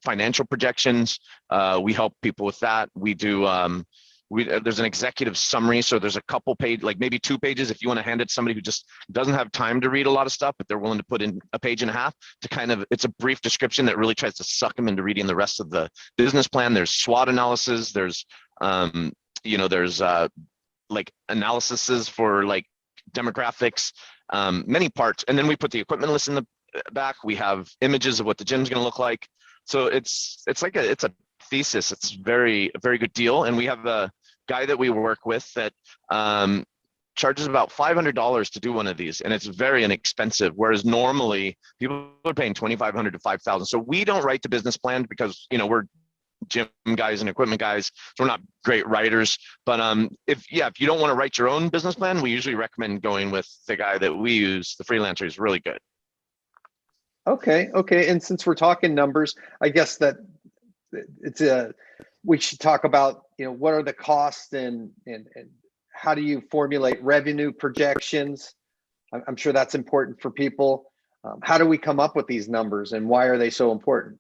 financial projections. We help people with that. We do, there's an executive summary. So there's a couple page, like maybe 2 pages if you want to hand it to somebody who just doesn't have time to read a lot of stuff, but they're willing to put in a page and a half to it's a brief description that really tries to suck them into reading the rest of the business plan. There's SWOT analysis. There's, there's like analyses for like demographics, many parts. And then we put the equipment list in the back. We have images of what the gym's going to look like. So it's a thesis. It's a very good deal. And we have a guy that we work with that charges about $500 to do one of these, and it's very inexpensive. Whereas normally people are paying $2,500 to $5,000. So we don't write the business plan because we're gym guys and equipment guys, so we're not great writers. But if you don't want to write your own business plan, we usually recommend going with the guy that we use. The freelancer is really good. Okay. Okay. And since we're talking numbers, I guess that it's a, we should talk about, what are the costs and how do you formulate revenue projections? I'm sure that's important for people. How do we come up with these numbers and why are they so important?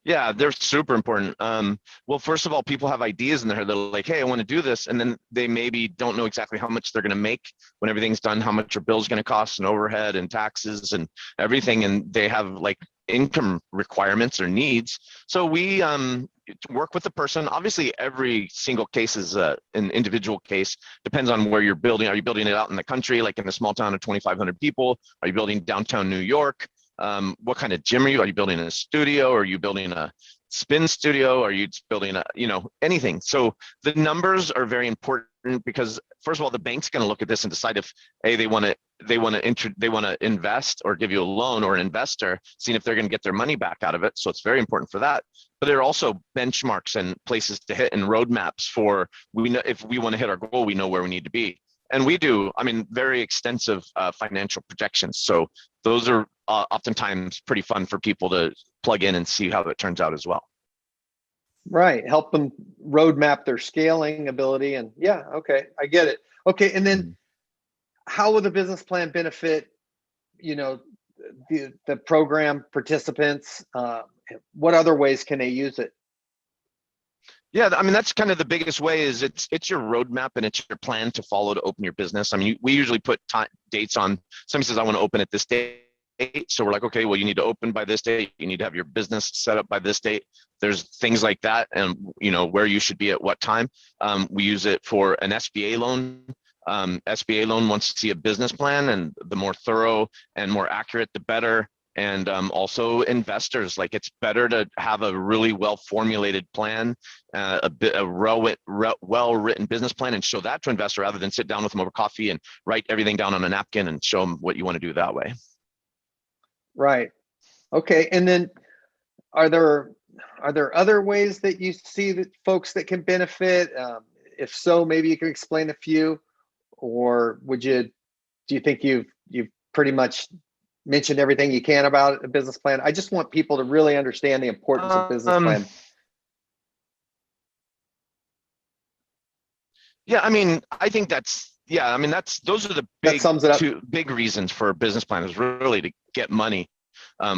Yeah, they're super important. Well, first of all, people have ideas in their head. They're like, hey, I want to do this. And then they maybe don't know exactly how much they're going to make when everything's done, how much your bill's going to cost and overhead and taxes and everything. And they have like income requirements or needs. So we work with the person. Obviously, every single case is an individual case. Depends on where you're building. Are you building it out in the country, like in a small town of 2,500 people? Are you building downtown New York? What kind of gym are you? Are you building a studio? Are you building a spin studio? Are you building a, anything? So the numbers are very important because first of all, the bank's going to look at this and decide if they want to invest or give you a loan, or an investor, seeing if they're going to get their money back out of it. So it's very important for that. But there are also benchmarks and places to hit and roadmaps for, we know if we want to hit our goal, we know where we need to be. And we do, very extensive financial projections. So those are oftentimes pretty fun for people to plug in and see how it turns out as well. Right. Help them roadmap their scaling ability. And yeah, okay, I get it. Okay. And then how will the business plan benefit, the program participants? What other ways can they use it? Yeah, that's kind of the biggest way is it's your roadmap and it's your plan to follow to open your business. We usually put dates on. Somebody says, I want to open at this date. So we're like, okay, well, you need to open by this date. You need to have your business set up by this date. There's things like that, and where you should be at what time. We use it for an SBA loan. SBA loan wants to see a business plan, and the more thorough and more accurate, the better. And also investors, like it's better to have a really well formulated plan, a well-written business plan, and show that to investor rather than sit down with them over coffee and write everything down on a napkin and show them what you want to do that way. Right. Okay. And then are there other ways that you see that folks that can benefit? If so, maybe you can explain a few, or do you think you've pretty much mentioned everything you can about a business plan? I just want people to really understand the importance of business plan. Yeah, I think those are the big reasons for a business plan, is really to get money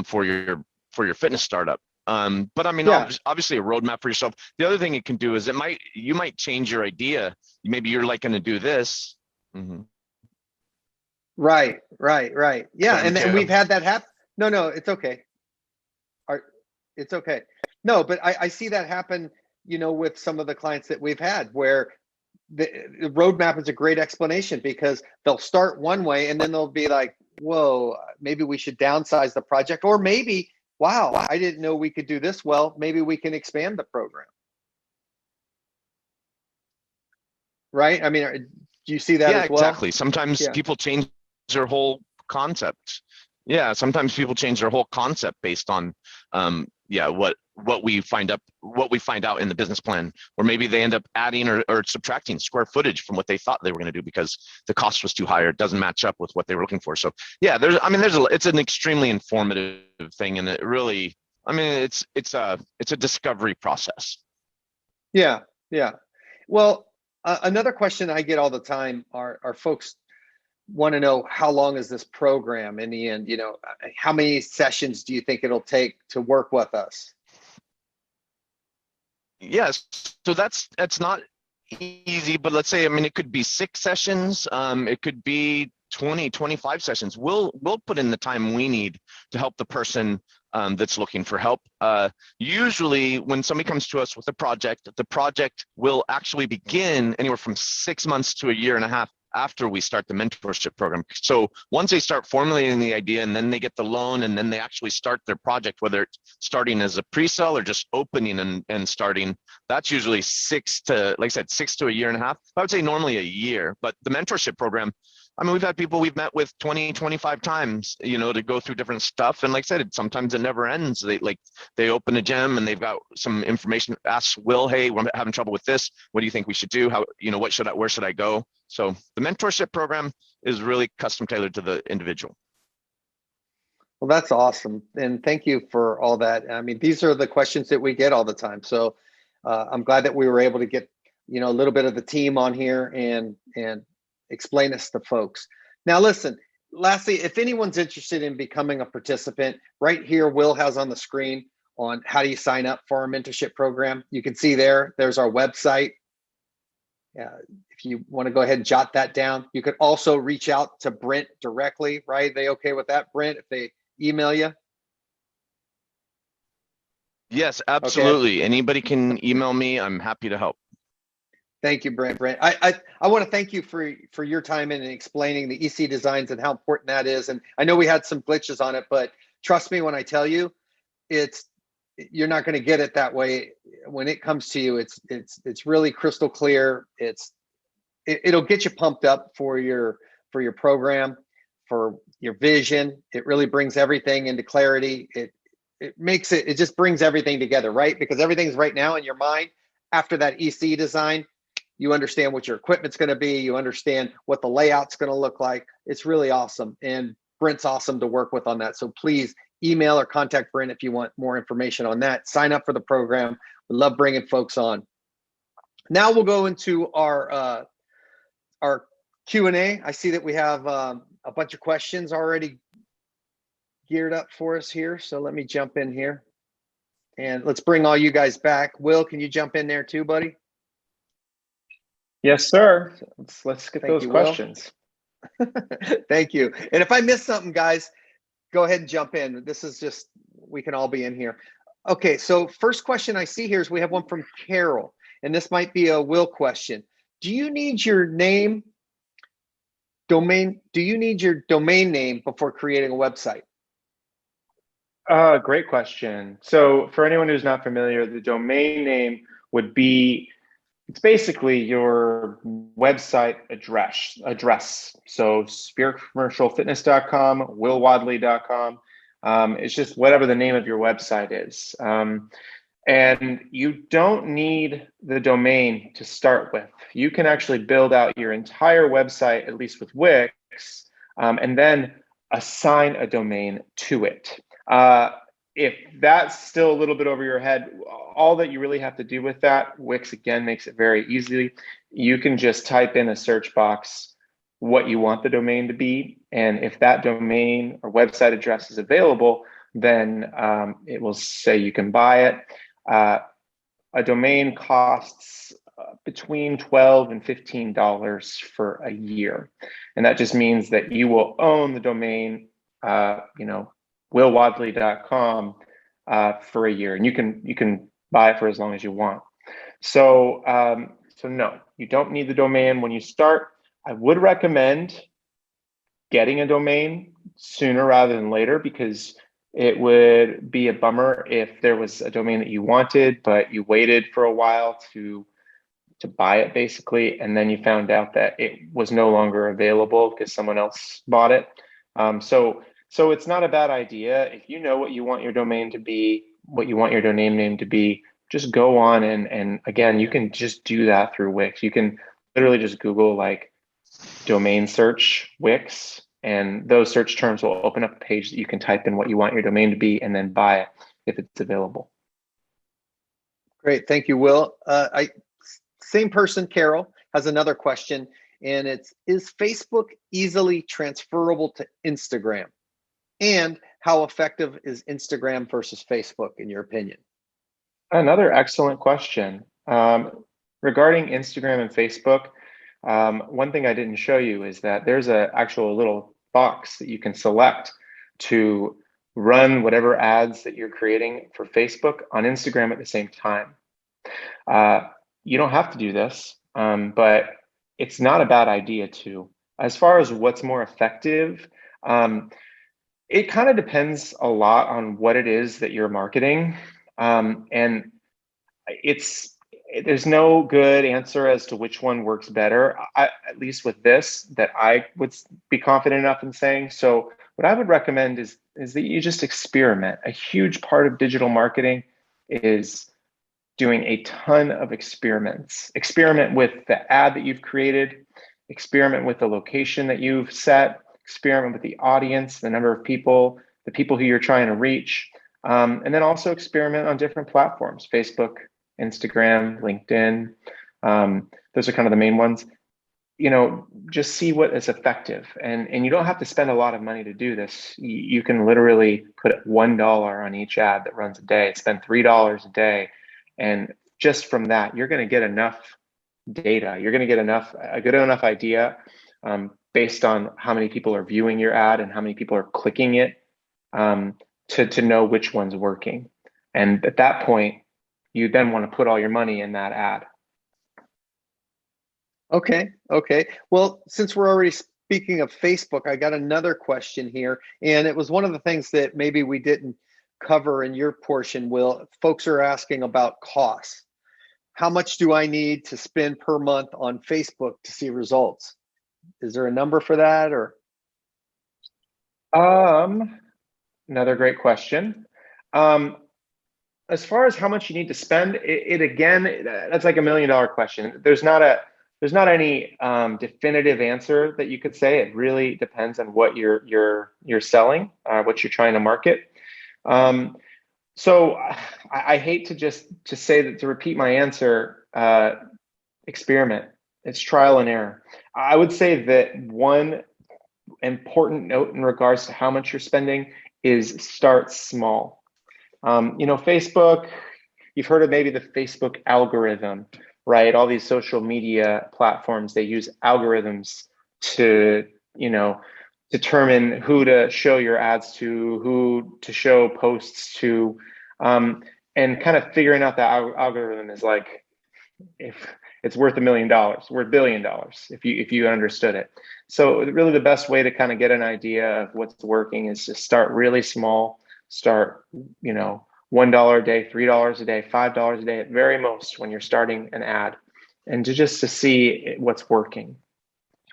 for your fitness startup. But obviously a roadmap for yourself. The other thing it can do is you might change your idea. Maybe you're like going to do this. Mm-hmm. Right. Yeah, and we've had that happen. No, it's okay. It's okay. No, but I see that happen, with some of the clients that we've had, where the roadmap is a great explanation, because they'll start one way and then they'll be like, whoa, maybe we should downsize the project, or maybe, wow, I didn't know we could do this well. Maybe we can expand the program. Right? Do you see that as well? Exactly. Sometimes people change their whole concept. Yeah, sometimes people change their whole concept based on what we find out in the business plan, or maybe they end up adding or subtracting square footage from what they thought they were going to do because the cost was too high or it doesn't match up with what they were looking for. So yeah, it's an extremely informative thing, and it really, it's a discovery process. Yeah. Well, another question I get all the time are folks want to know, how long is this program in the end? How many sessions do you think it'll take to work with us? Yes, so that's not easy, but let's say, it could be 6 sessions. It could be 20, 25 sessions. We'll put in the time we need to help the person that's looking for help. Usually when somebody comes to us with a project, the project will actually begin anywhere from 6 months to a year and a half after we start the mentorship program. So once they start formulating the idea, and then they get the loan, and then they actually start their project, whether it's starting as a pre-sale or just opening and starting, that's usually 6 to a year and a half. I would say normally a year. But the mentorship program, we've had people we've met with 20, 25 times, to go through different stuff. And like I said, sometimes it never ends. They open a gym and they've got some information, ask Will, hey, we're having trouble with this. What do you think we should do? Where should I go? So the mentorship program is really custom tailored to the individual. Well, that's awesome. And thank you for all that. I mean, these are the questions that we get all the time. So I'm glad that we were able to get, a little bit of the team on here and explain this to folks. Now, listen, lastly, if anyone's interested in becoming a participant, right here, Will has on the screen on how do you sign up for our mentorship program. You can see there's our website. If you want to go ahead and jot that down, you could also reach out to Brent directly, right? Are they okay with that, Brent, if they email you? Yes, absolutely. Okay. Anybody can email me. I'm happy to help. Thank you, Brent. I want to thank you for your time in explaining the EC designs and how important that is. And I know we had some glitches on it, but trust me when I tell you, you're not going to get it that way. When it comes to you, it's really crystal clear. It'll get you pumped up for your program, for your vision. It really brings everything into clarity. It just brings everything together, right? Because everything's right now in your mind. After that EC design, you understand what your equipment's going to be. You understand what the layout's going to look like. It's really awesome. And Brent's awesome to work with on that. So please email or contact Brent if you want more information on that. Sign up for the program. We love bringing folks on. Now we'll go into our Q&A. I see that we have a bunch of questions already geared up for us here. So let me jump in here and let's bring all you guys back. Will, can you jump in there too, buddy? Yes, sir. Let's get those questions. Thank you. And if I missed something, guys, go ahead and jump in. This is just, we can all be in here. Okay, so first question I see here is we have one from Carol, and this might be a Will question. Do you need your domain name before creating a website? Great question. So for anyone who's not familiar, the domain name would be, it's basically your website address. So spiritcommercialfitness.com, willwadley.com. It's just whatever the name of your website is. And you don't need the domain to start with. You can actually build out your entire website, at least with Wix, and then assign a domain to it. If that's still a little bit over your head, all that you really have to do with that, Wix again makes it very easy. You can just type in a search box what you want the domain to be. And if that domain or website address is available, then it will say you can buy it. A domain costs between $12 and $15 for a year. And that just means that you will own the domain, willwadley.com for a year, and you can buy it for as long as you want. So no, you don't need the domain when you start. I would recommend getting a domain sooner rather than later, because it would be a bummer if there was a domain that you wanted, but you waited for a while to buy it basically, and then you found out that it was no longer available because someone else bought it. So it's not a bad idea. If you know what you want your domain to be, what you want your domain name to be, just go on and again, you can just do that through Wix. You can literally just Google like domain search Wix, and those search terms will open up a page that you can type in what you want your domain to be and then buy it if it's available. Great, thank you, Will. Same person, Carol, has another question, and is Facebook easily transferable to Instagram? And how effective is Instagram versus Facebook, in your opinion? Another excellent question. Regarding Instagram and Facebook, one thing I didn't show you is that there's an actual little box that you can select to run whatever ads that you're creating for Facebook on Instagram at the same time. You don't have to do this, but it's not a bad idea to. As far as what's more effective, it kind of depends a lot on what it is that you're marketing. And there's no good answer as to which one works better, at least with this, that I would be confident enough in saying. So what I would recommend is that you just experiment. A huge part of digital marketing is doing a ton of experiments. Experiment with the ad that you've created, experiment with the location that you've set, experiment with the audience, the number of people the people who you're trying to reach, and then also experiment on different platforms: Facebook, Instagram, LinkedIn. Those are kind of the main ones. Just see what is effective, and you don't have to spend a lot of money to do this. You can literally put $1 on each ad that runs a day, spend $3 a day, and just from that, you're going to get enough data. You're going to get a good enough idea based on how many people are viewing your ad and how many people are clicking it to know which one's working. And at that point, you then want to put all your money in that ad. Okay. Well, since we're already speaking of Facebook, I got another question here, and it was one of the things that maybe we didn't cover in your portion, Will. Folks are asking about costs. How much do I need to spend per month on Facebook to see results? Is there a number for that, or? Another great question. As far as how much you need to spend, it again, that's like $1 million question. There's not any definitive answer that you could say. It really depends on what you're selling, what you're trying to market. So I hate to say that, to repeat my answer, experiment. It's trial and error. I would say that one important note in regards to how much you're spending is start small. Facebook, you've heard of maybe the Facebook algorithm, right? All these social media platforms, they use algorithms to, determine who to show your ads to, who to show posts to, and kind of figuring out that algorithm is like, if it's worth $1 million, worth $1 billion, if you understood it. So really the best way to kind of get an idea of what's working is to start really small. Start, $1 a day, $3 a day, $5 a day at very most when you're starting an ad, and to see what's working.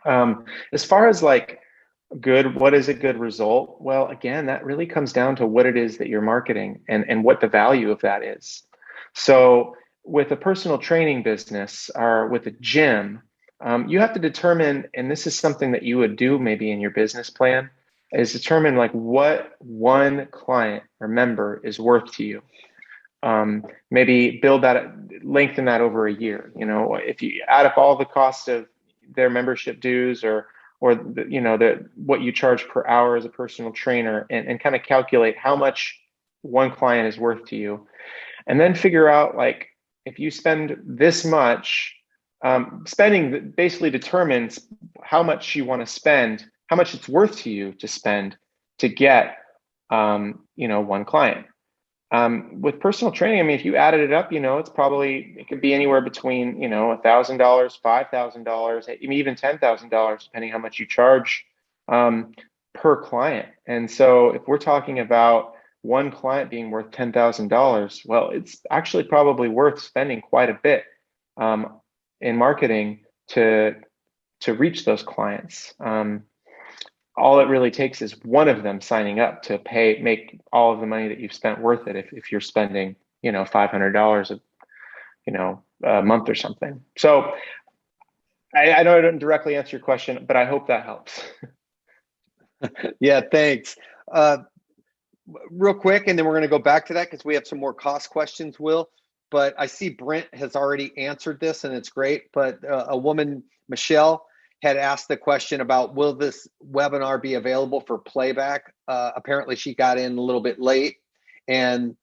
As far as like what is a good result? Well, again, that really comes down to what it is that you're marketing and what the value of that is. So with a personal training business or with a gym, you have to determine, and this is something that you would do maybe in your business plan, is determine like what one client or member is worth to you. Maybe build that, lengthen that over a year. If you add up all the cost of their membership dues or what you charge per hour as a personal trainer, and kind of calculate how much one client is worth to you, and then figure out like, if you spend this much, spending basically determines how much you want to spend, how much it's worth to you to spend to get, one client. With personal training, I mean, if you added it up, it could be anywhere between, $1,000, $5,000, even $10,000, depending how much you charge per client. And so if we're talking about one client being worth $10,000, well, it's actually probably worth spending quite a bit in marketing to reach those clients. All it really takes is one of them signing up to make all of the money that you've spent worth it. If you're spending, $500 a month or something. So I know I didn't directly answer your question, but I hope that helps. Yeah, thanks. Real quick, and then we're going to go back to that because we have some more cost questions, Will. But I see Brent has already answered this, and it's great. But a woman, Michelle, had asked the question about, will this webinar be available for playback? Apparently, she got in a little bit late. And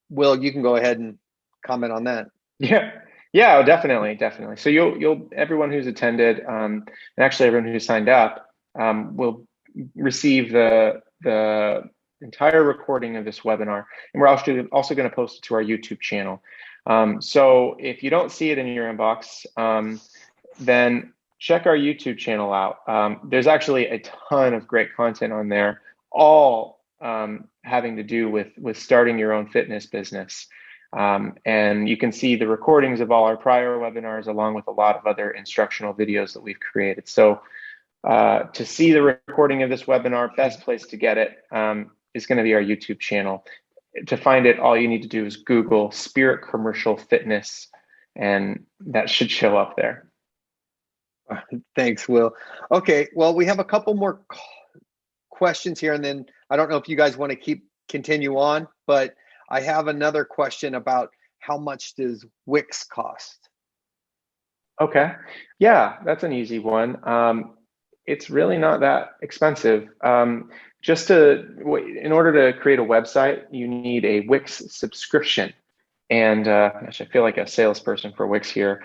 Will, you can go ahead and comment on that. Yeah, definitely. So you'll everyone who's attended, and actually everyone who signed up, will receive the entire recording of this webinar, and we're also going to post it to our YouTube channel. So if you don't see it in your inbox, then check our YouTube channel out. There's actually a ton of great content on there, all having to do with starting your own fitness business. And you can see the recordings of all our prior webinars, along with a lot of other instructional videos that we've created. So to see the recording of this webinar, best place to get it is going to be our YouTube channel. To find it, all you need to do is Google Spirit Commercial Fitness, and that should show up there. Thanks, Will. Okay, well, we have a couple more questions here, and then I don't know if you guys want to continue on, but I have another question about how much does Wix cost? Okay. Yeah, that's an easy one. It's really not that expensive. In order to create a website, you need a Wix subscription. And gosh, I feel like a salesperson for Wix here.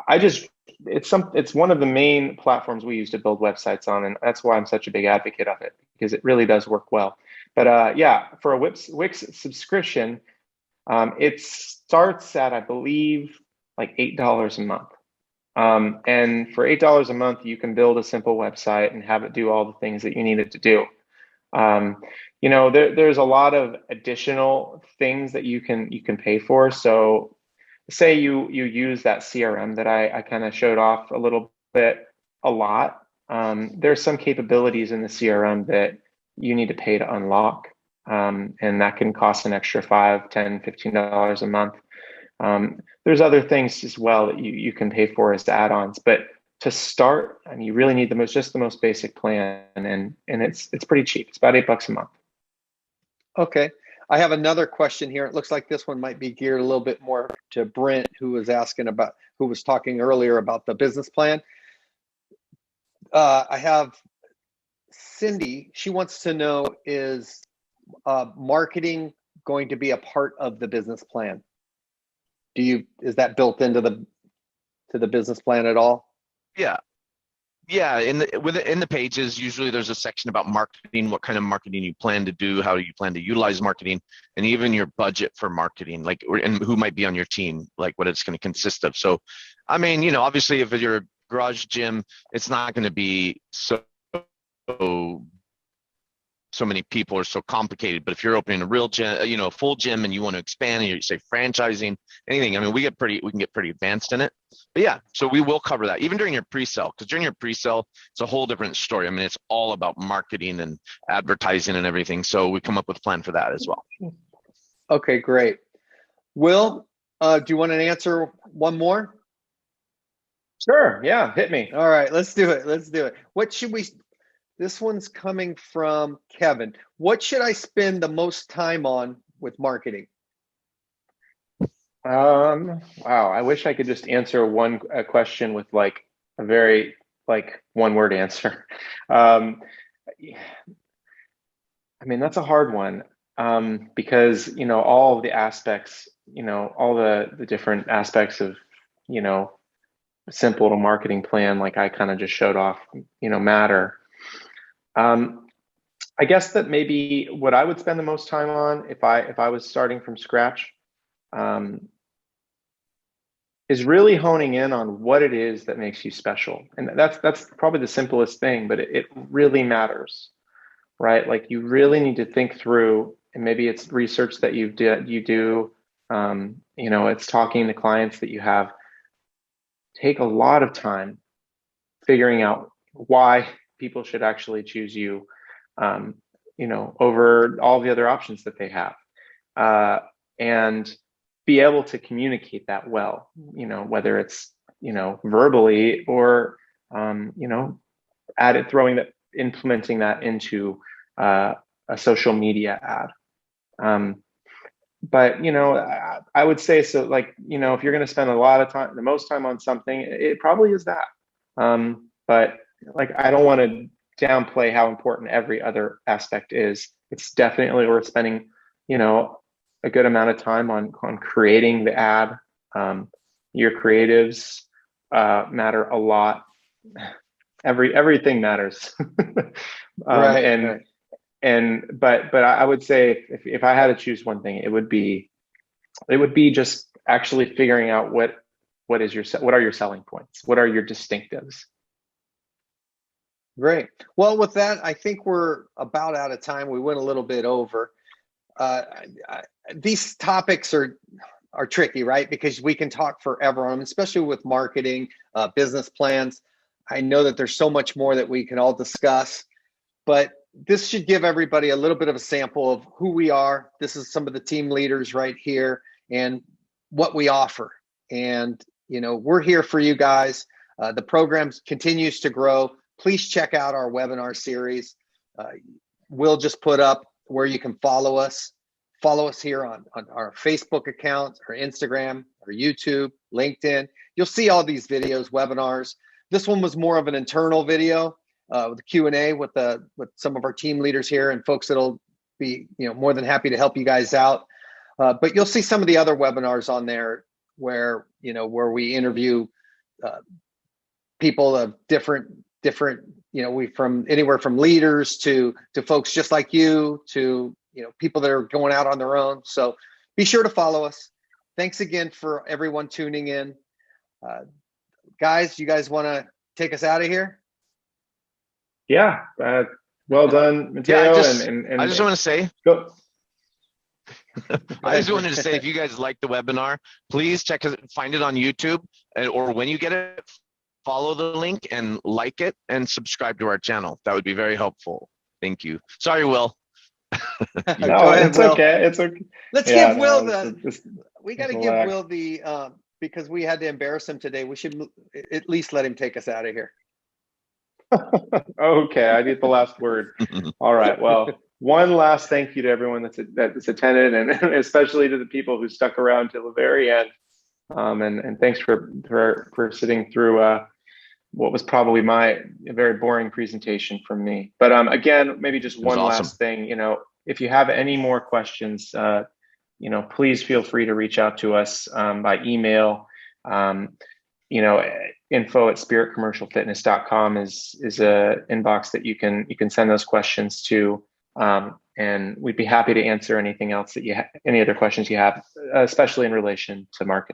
It's one of the main platforms we use to build websites on, and that's why I'm such a big advocate of it, because it really does work well. But yeah, for a Wix subscription, it starts at, I believe, like $8 a month. And for $8 a month, you can build a simple website and have it do all the things that you need it to do. There's a lot of additional things that you can pay for. So say you use that CRM that I kind of showed off a little bit a lot. There's some capabilities in the CRM that you need to pay to unlock. And that can cost an extra $5, $10, $15 a month. There's other things as well that you can pay for as add-ons, but to start, I mean, you really need the most basic plan, and it's pretty cheap. It's about $8 a month. Okay. I have another question here. It looks like this one might be geared a little bit more to Brent, who was talking earlier about the business plan. I have Cindy. She wants to know, is marketing going to be a part of the business plan? Is that built into the business plan at all? Yeah. In the pages, usually there's a section about marketing, what kind of marketing you plan to do, how you plan to utilize marketing, and even your budget for marketing, and who might be on your team, like what it's going to consist of. So, I mean, obviously, if you're a garage gym, it's not going to be so many people are so complicated. But if you're opening a real gym, a full gym, and you want to expand, and you say franchising, anything, I mean, we can get pretty advanced in it. But yeah, so we will cover that even during your pre-sale, because during your pre-sale, it's a whole different story. I mean, it's all about marketing and advertising and everything. So we come up with a plan for that as well. Okay, great. Will, do you want to answer one more? Sure. Yeah, hit me. All right, let's do it. This one's coming from Kevin. What should I spend the most time on with marketing? Wow, I wish I could just answer a question with like a very one word answer. I mean, that's a hard one, because all of the aspects, all the different aspects of simple to marketing plan, like I kind of just showed off, matter. I guess that maybe what I would spend the most time on if I was starting from scratch, is really honing in on what it is that makes you special. And that's probably the simplest thing, but it really matters, right? Like you really need to think through, and maybe it's research that you do, it's talking to clients that you have. Take a lot of time figuring out why people should actually choose you, over all the other options that they have, and be able to communicate that well, whether it's, verbally or, implementing that into a social media ad. But, I would say, so like, if you're going to spend a lot of time, the most time on something, it probably is that. But like, I don't want to downplay how important every other aspect is. It's definitely worth spending, a good amount of time on creating the ad. Your creatives matter a lot. Everything matters. Right. But I would say if I had to choose one thing, it would be just actually figuring out what are your selling points? What are your distinctives? Great. Well, with that, I think we're about out of time. We went a little bit over. These topics are tricky, right? Because we can talk forever on them, especially with marketing, business plans. I know that there's so much more that we can all discuss, but this should give everybody a little bit of a sample of who we are. This is some of the team leaders right here and what we offer. And, we're here for you guys. The program continues to grow. Please check out our webinar series. We'll just put up where you can follow us. Follow us here on our Facebook account, our Instagram, our YouTube, LinkedIn. You'll see all these videos, webinars. This one was more of an internal video with a Q&A with some of our team leaders here and folks that'll be more than happy to help you guys out. But you'll see some of the other webinars on there where we interview people of different we from anywhere from leaders to folks just like you to people that are going out on their own. So be sure to follow us. Thanks again for everyone tuning in. Guys, you guys want to take us out of here? Yeah. Well done, Mateo. I just want to say, go. I just wanted to say, if you guys like the webinar, please find it on YouTube, or when you get it, follow the link and like it and subscribe to our channel. That would be very helpful. Thank you. Sorry, Will. No, it's Will. Okay. It's okay. Let's give Will we got to give Will because we had to embarrass him today. We should at least let him take us out of here. Okay, I get the last word. All right. Well, one last thank you to everyone that's attended, and especially to the people who stuck around till the very end. And thanks for sitting through what was probably a very boring presentation from me. But again, maybe just one last thing. If you have any more questions, please feel free to reach out to us by email. info@spiritcommercialfitness.com is a inbox that you can send those questions to, and we'd be happy to answer anything else any other questions you have, especially in relation to marketing.